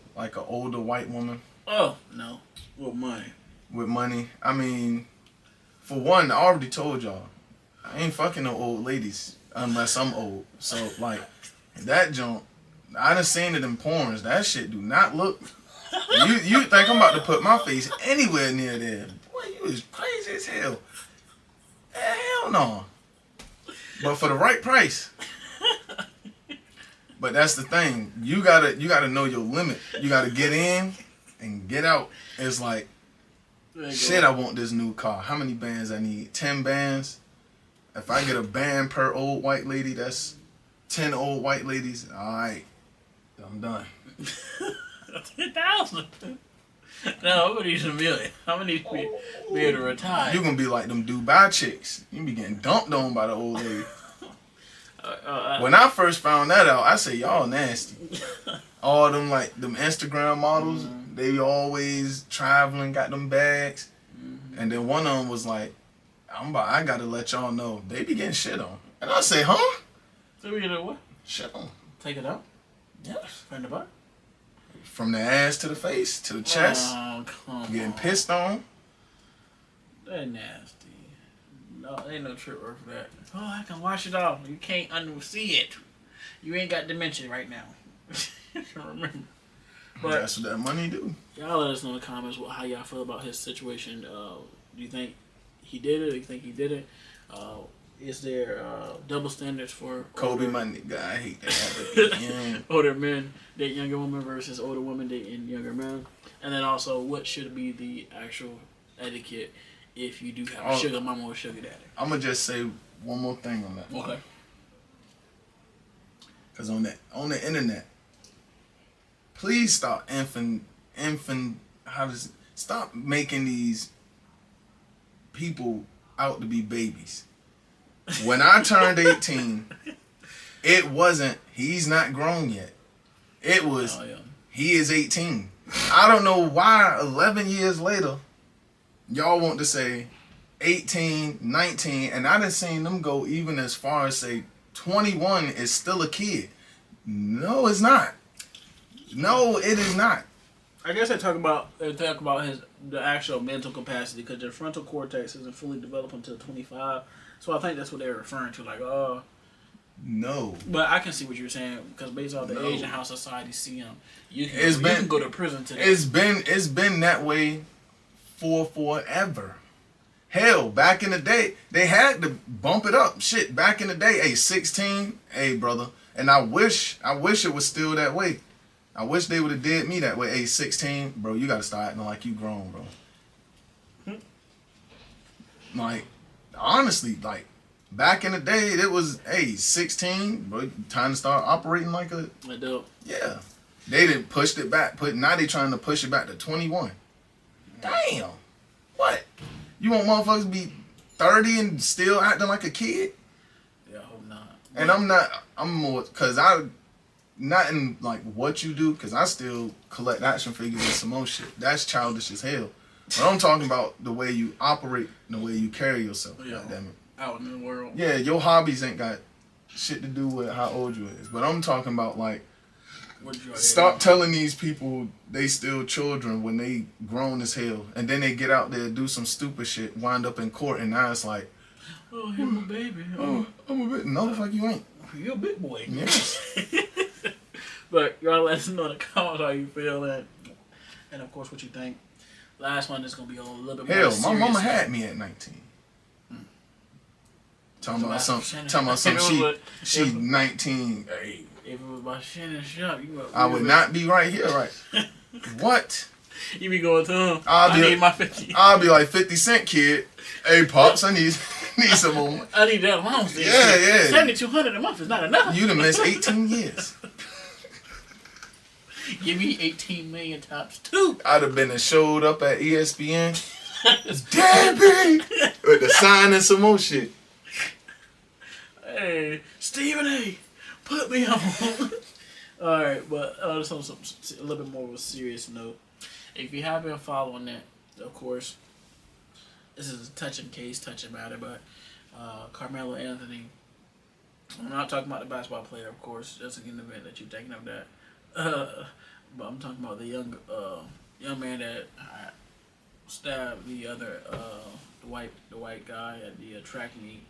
older white woman. Oh no, with money. With money, I mean, for one, I already told y'all, I ain't fucking no old ladies unless I'm old. So that junk, I done seen it in porns. That shit do not look. You think I'm about to put my face anywhere near there? Boy, you is crazy as hell. Hell no. But for the right price. But that's the thing. You gotta know your limit. You gotta get in and get out. It's like, shit, I want this new car. How many bands I need? 10 bands. If I get a band per old white lady, that's 10 old white ladies. All right, I'm done. 10,000. No, I'm gonna use $1 million. I'm gonna need to be able to retire. You're gonna be like them Dubai chicks. You be getting dumped on by the old lady. When I first found that out, I said, y'all nasty. All them them Instagram models, they always traveling, got them bags. And then one of them was like, I gotta let y'all know, they be getting shit on. And I say, huh? So we gonna what? Shit on. Take it out? Yes. From the butt? From the ass to the face, to the chest. Oh, come Getting on. pissed on. They're nasty. No, ain't no trick work for that. Oh, I can wash it off. You can't unsee it. You ain't got dementia right now. I can't remember. But that's what that money do. Y'all let us know in the comments how y'all feel about his situation. Do you think he did it? Do you think he didn't? Is there double standards for Kobe, my nigga? I hate that. older men dating younger women versus older women dating younger men? And then also, what should be the actual etiquette if you do have a sugar mama or sugar daddy? I'm gonna just say one more thing on that. Okay. Because on the internet, please stop stop making these people out to be babies. When I turned 18, it wasn't, he's not grown yet. It was, he is 18. I don't know why 11 years later, y'all want to say 18, 19, and I done seen them go even as far as say 21 is still a kid. No, it's not. No, it is not. I guess they talk about the actual mental capacity because their frontal cortex isn't fully developed until 25. So I think that's what they're referring to, like, no. But I can see what you're saying because based off the age and how society see them, you can go to prison today. It's been that way for forever. Hell, back in the day, they had to bump it up. Shit, back in the day, hey, 16, hey, brother. And I wish it was still that way. I wish they would have did me that way. Hey, 16, bro, you got to start acting like you grown, bro. Like, honestly, like, back in the day, it was, hey, 16, bro, time to start operating like a adult. Yeah. They didn't push it back. Now they trying to push it back to 21. Damn. What? You want motherfuckers to be 30 and still acting like a kid? Yeah, I hope not. And I'm more, because not in like what you do, because I still collect action figures and some more shit. That's childish as hell. But I'm talking about the way you operate and the way you carry yourself. Yeah, Goddammit. out in the world. Yeah, your hobbies ain't got shit to do with how old you is. But I'm talking about like, stop telling these people they still children when they grown as hell. And then they get out there, do some stupid shit, wind up in court, and now it's like, oh, I'm a baby. Oh, I'm a bit. No, the fuck you ain't. You're a big boy. Yes. But y'all let us know in the comments how you feel and of course what you think. Last one is gonna be a little bit more serious. Hell, my mama had me at 19. Talking about some she 19. Hey, if it was about Shannon shop, I would not be right here, right? What? You be going to him. I need my 50. I'll be like 50 Cent kid. Hey pops, I need some more. I need that allowance. Yeah. $7,200 a month is not enough. You done missed 18 years. Give me 18 million times 2. I'd have been and showed up at ESPN. Debbie! With the sign and some more shit. Hey, Stephen A., put me on. Alright, but just on a little bit more of a serious note. If you have been following that, of course, this is a touching matter, but Carmelo Anthony, I'm not talking about the basketball player, of course, just in the event that you're thinking of that. But I'm talking about the young man that stabbed the other the white guy at the track meet.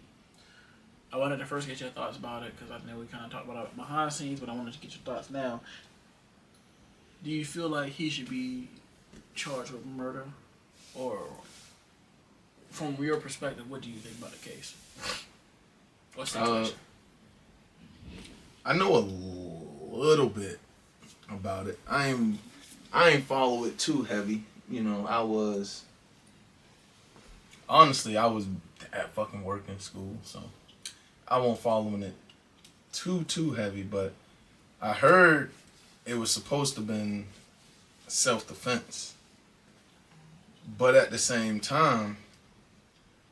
I wanted to first get your thoughts about it because I know we kind of talked about it behind the scenes, but I wanted to get your thoughts now. Do you feel like he should be charged with murder, or from your perspective, what do you think about the case? What's the situation? I know a little bit about it. I ain't follow it too heavy. You know, I was at fucking work in school, so I won't following it too heavy. But I heard it was supposed to have been self-defense, but at the same time,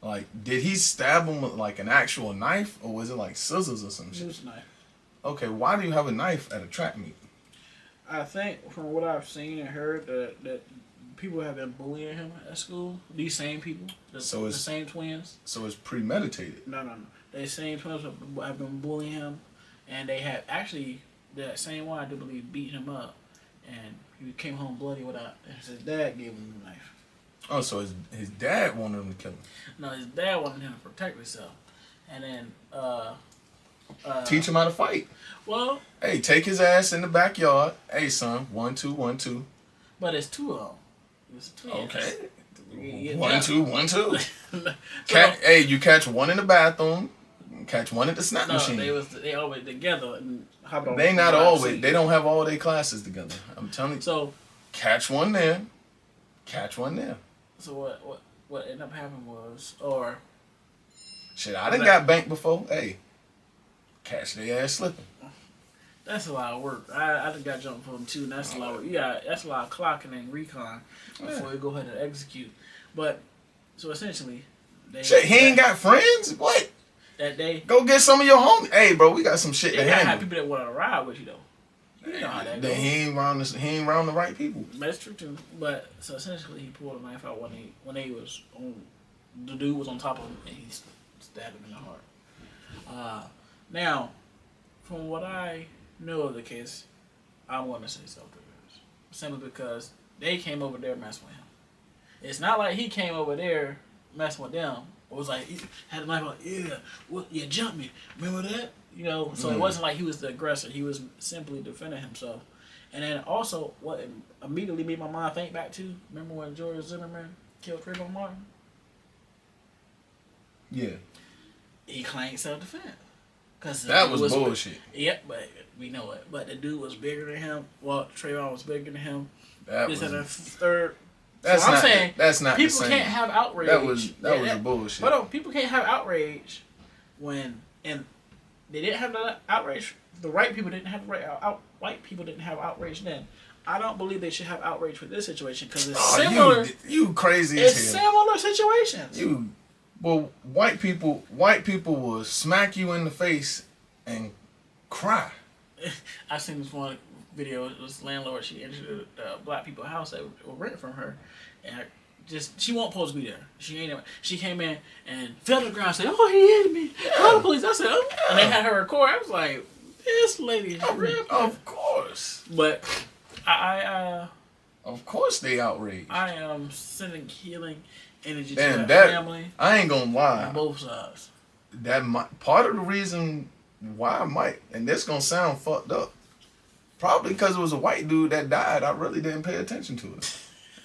like, did he stab him with like an actual knife, or was it like scissors or some shit? It was a knife. Okay, why do you have a knife at a track meet? I think from what I've seen and heard that people have been bullying him at school. These same people, the same twins. So it's premeditated. No. The same twins have been bullying him, and they had actually that same one I do believe beat him up, and he came home bloody without. His dad gave him the knife. Oh, so his dad wanted him to kill him. No, his dad wanted him to protect himself, and then Teach him how to fight. Well, hey, take his ass in the backyard. Hey, son, 1, 2, 1, 2. But it's 2 of them. It's twins. Okay. You 1, 2, 1, 2. So, Hey, you catch one in the bathroom, catch one at the snap machine. They always together. And they not always. They don't have all their classes together. I'm telling you. So catch one there, catch one there. So what ended up happening was, or shit, I done got banked before. Hey, catch their ass slipping. That's a lot of work. I just got jumped for them too, and that's a lot of work. That's a lot of clocking and recon before you go ahead and execute. But so essentially, shit, he ain't got friends. What? That day, go get some of your homies. Hey, bro, we got some shit to handle. Have people that want to ride with you though. You know how that goes. He ain't around the right people. That's true too. But so essentially, he pulled a knife out when he was on. The dude was on top of him and he stabbed him in the heart. Now, from what I know of the case, I want to say self-defense. Simply because they came over there messing with him. It's not like he came over there messing with them. It was like, he had a knife out, you jumped me. Remember that? You know, so it wasn't like he was the aggressor. He was simply defending himself. And then also, what immediately made my mind think back to, remember when George Zimmerman killed Trayvon Martin? Yeah. He claimed self-defense. That was bullshit. Yep, but we know it. But the dude was bigger than him. Well, Trayvon was bigger than him. That this was and a third. That's so not. I'm saying That's not. People the same. can't have outrage. That was bullshit. But no, people can't have outrage when and they didn't have that outrage. The right people didn't have white people didn't have outrage then. I don't believe they should have outrage for this situation because it's similar. You crazy as hell. It's similar situations. Well, white people will smack you in the face and cry. I seen this one video. This landlord, she entered the black people house that were renting from her, and she won't supposed to be there. She came in and fell to the ground and said, "Oh, he hit me! Call the police!" I said, "Oh," and they had her record. I was like, "This lady is real." Of course, but I of course they outraged. I am sending healing energy to that family. I ain't gonna lie. On both sides. Part of the reason why I might, and this gonna sound fucked up, probably because it was a white dude that died. I really didn't pay attention to it.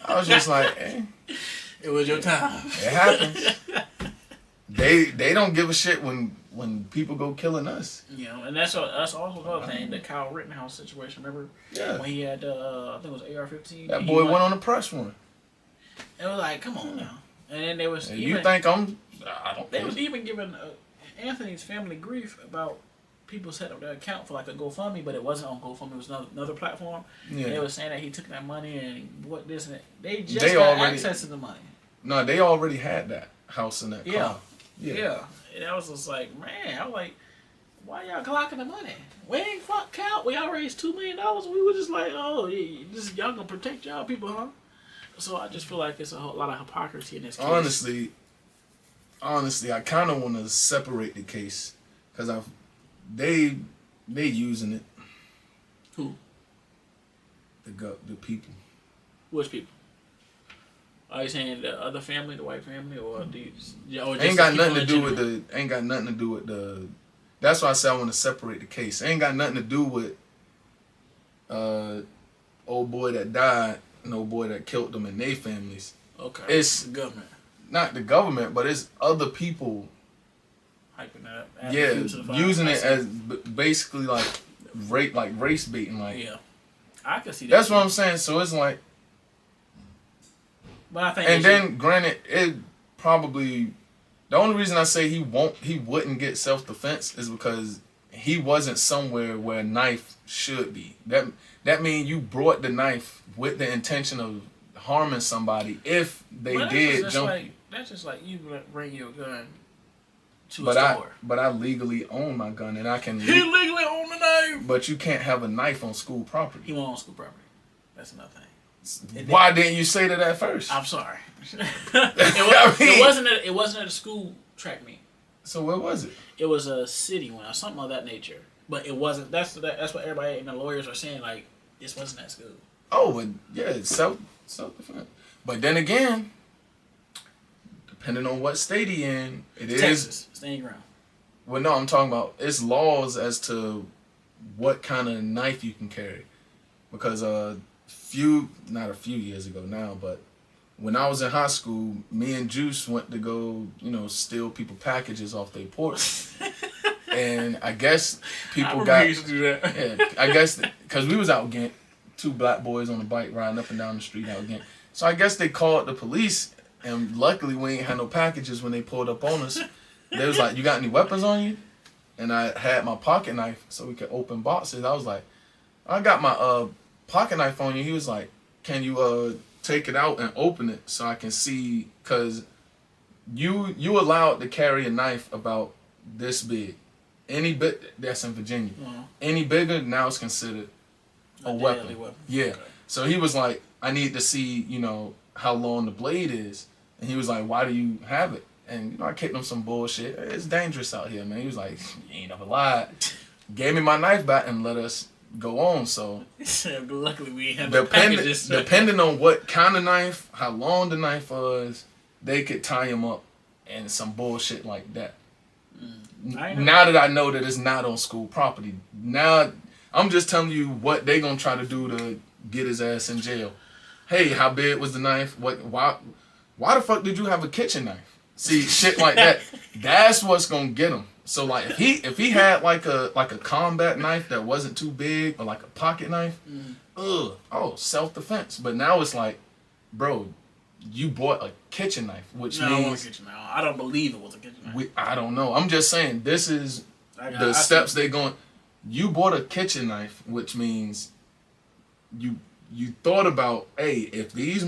I was just like, it was your time. It happens. They don't give a shit when people go killing us. You know, and that's also another thing. The Kyle Rittenhouse situation. Remember? Yeah. When he had I think it was AR-15. That boy went on the press run. It was like, come on now. And then there was. And you think I don't. They was even giving Anthony's family grief about people set up their account for like a GoFundMe, but it wasn't on GoFundMe. It was another platform. Yeah. They were saying that he took that money and what this and that. They got access to the money. No, they already had that house in that car. Yeah. And I was just like, man, I was like, why y'all clocking the money? We ain't fuck count. We all raised $2 million. We were just like, oh, y'all gonna protect y'all people, huh? So I just feel like it's a whole lot of hypocrisy in this case. Honestly, I kind of want to separate the case because they using it. Who? The people. Which people? Are you saying the other family, the white family, or these? Ain't got nothing to do with the. That's why I said I want to separate the case. Ain't got nothing to do with old boy that died and old boy that killed them and their families. Okay. It's the government. Not the government, but it's other people. Hyping that up. Yeah, using it as basically like race baiting. Like, yeah, I can see that. That's what I'm saying. So it's like. But I think. And then, granted, it probably the only reason I say he wouldn't get self-defense is because he wasn't somewhere where a knife should be. That means you brought the knife with the intention of harming somebody if they did jump you. That's just like you bring your gun to a store. But I legally own my gun and I can. He legally own the knife. But you can't have a knife on school property. He won't on school property. That's another thing. Why didn't you say that at first? I'm sorry. It wasn't at a school track meet. So where was it? It was a city one or something of that nature. But it wasn't. That's what everybody and the lawyers are saying. Like, this wasn't at school. Oh, but yeah, it's self-defense. But then again, depending on what state he in, Texas, stand your ground. Well, no, I'm talking about it's laws as to what kind of knife you can carry. Because not a few years ago now, but when I was in high school, me and Juice went to go, steal people packages off their porch. And I guess people used to do that. Yeah, I guess because we was out Ghent, 2 black boys on a bike riding up and down the street out Ghent. So I guess they called the police, and luckily we ain't had no packages when they pulled up on us. They was like, "You got any weapons on you?" And I had my pocket knife so we could open boxes. I was like, "I got my pocket knife on you." He was like, "Can you take it out and open it so I can see?" Cause you allowed to carry a knife about this big. Any bit that's in Virginia. Uh-huh. Any bigger, now it's considered a weapon. Yeah. Okay. So he was like, "I need to see, how long the blade is." And he was like, "Why do you have it?" And I kicked him some bullshit. "It's dangerous out here, man." He was like, "You ain't never lied." Gave me my knife back and let us go on. So luckily we ain't had no packages. Depending on what kind of knife, how long the knife was, they could tie him up and some bullshit like that. Now that I know that it's not on school property, now I'm just telling you what they gonna try to do to get his ass in jail. Hey, how big was the knife? Why the fuck did you have a kitchen knife? See, shit like that. That's what's gonna get him. So like if he had like a combat knife that wasn't too big, or like a pocket knife, self-defense. But now it's like, bro, you bought a kitchen knife, which means... No, it wasn't a kitchen knife. I don't believe it was a kitchen knife. I don't know. I'm just saying, this is the steps they're going... You bought a kitchen knife, which means you thought about, hey, if these...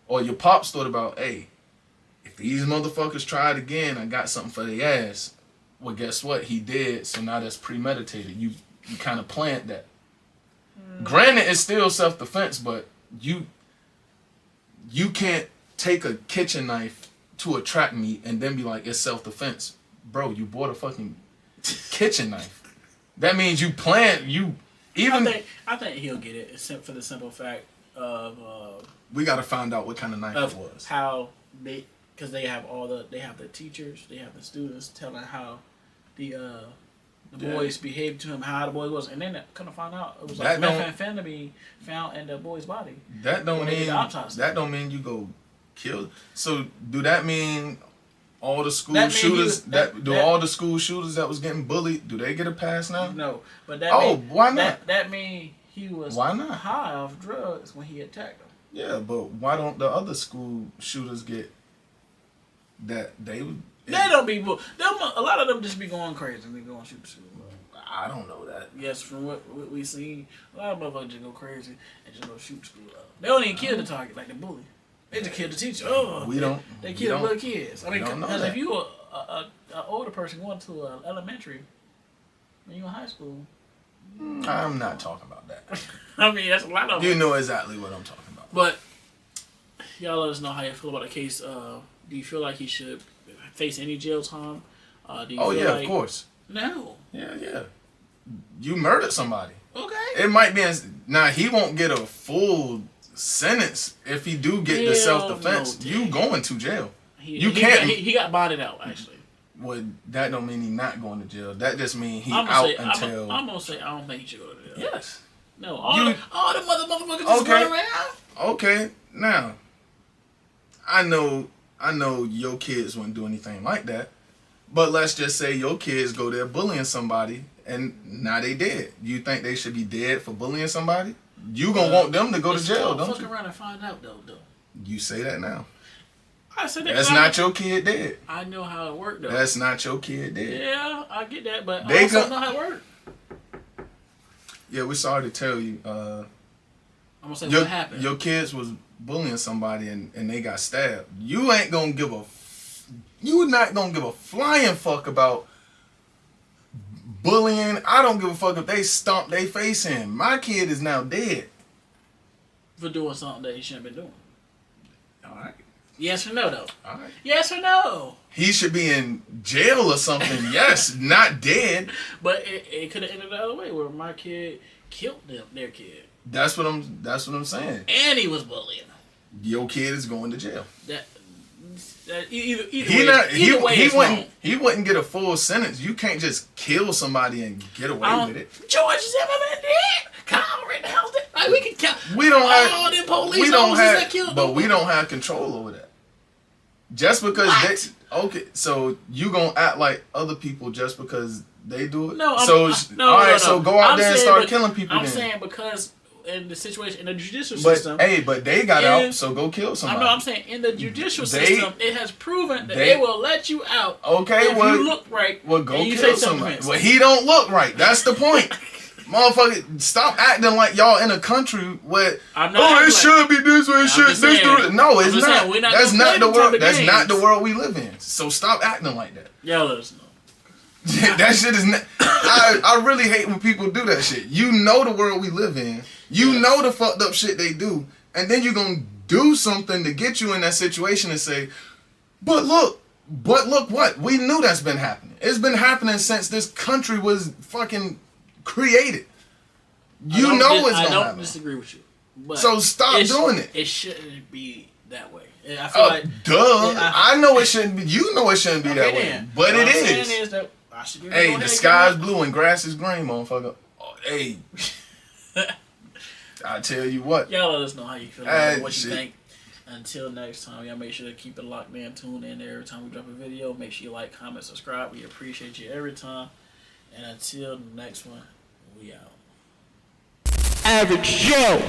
Or your pops thought about, hey, if these motherfuckers try it again, I got something for their ass. Well, guess what? He did, so now that's premeditated. You kind of planned that. Granted, it's still self-defense, but you can't take a kitchen knife to a track meet and then be like, it's self-defense. Bro, you bought a fucking kitchen knife. That means you planned, I think he'll get it, except for the simple fact of... we got to find out what kind of knife it was. How they... Because they have the teachers, they have the students telling how the boys behaved to him, how the boy was, and then kind of find out it was like methamphetamine found in the boy's body. That don't mean you go kill. So do that mean all the school shooters all the school shooters that was getting bullied, do they get a pass now? No, but why not? That mean he was high off drugs when he attacked them. Yeah, but why don't the other school shooters get? That they don't be a lot of them just be going crazy and they go and shoot the school. I don't know that. Yes, from what we see, a lot of motherfuckers just go crazy and just go shoot the school up. They don't even kill the target like the bully. They just kill the teacher. They kill the little kids. I mean, because if you an older person going to an elementary when you're in high school, I'm not talking about that. I mean, that's a lot of. You know exactly what I'm talking about. But y'all let us know how you feel about the case. Do you feel like he should face any jail time? Of course. No. Yeah. You murdered somebody. Okay. It might be... Now, he won't get a full sentence if he do get the self-defense. You going to jail. He got bonded out, actually. Well, that don't mean he not going to jail. That just means he I'm going to say I don't think he should go to jail. Yes. No. All the motherfuckers just going around? Okay. Now, I know your kids wouldn't do anything like that, but let's just say your kids go there bullying somebody and now they dead. You think they should be dead for bullying somebody? You gonna want them to go to jail, don't fuck you? around and find out though. You say that now. I said that. That's not your kid dead. I know how it worked though. That's not your kid dead. Yeah, I get that, but I also know how it worked. Yeah, we're sorry to tell you. I'm gonna say what happened. Your kids was bullying somebody and they got stabbed. You not gonna give a flying fuck about bullying. I don't give a fuck if they stomp their face in. My kid is now dead. For doing something that he shouldn't have been doing. Alright. Yes or no though? Alright. Yes or no? He should be in jail or something. Yes, not dead. But it could have ended the other way where my kid killed their kid. That's what I'm saying. And he was bullying. Your kid is going to jail. He wouldn't get a full sentence. You can't just kill somebody and get away with it. George Zimmerman did. Kyle Rittenhouse did. Like, we can count. We don't have. All them police We don't officers have. that killed But them. we don't have control over that. Just because What? okay, so you gonna act like other people just because they do it? No, So go out there and start killing people. I'm then. saying because in the situation in the judicial But system, but they got out, so go kill somebody. I'm saying in the judicial system, it has proven that they will let you out. Okay, if you look right. Well, go and you kill say something somebody. offensive. Well, he don't look right. That's the point. Motherfucker, stop acting like y'all in a country where it should be this way, no, it's not. That's not the world. That's not the world we live in. So stop acting like that. Y'all let us know. That shit is not. I really hate when people do that shit. You know the world we live in. You know the fucked up shit they do, and then you gonna do something to get you in that situation and say, but look what? We knew that's been happening. It's been happening since this country was fucking created. I don't disagree with you. But so stop doing it. It shouldn't be that way. I feel like I know it shouldn't be. You know it shouldn't be that way. But it is. Hey, the sky's blue and grass is green, motherfucker. Oh, hey. I tell you what. Y'all let us know how you feel about what you think. Until next time, y'all make sure to keep it locked in, tune in every time we drop a video. Make sure you like, comment, subscribe. We appreciate you every time. And until the next one, we out. Average Joe.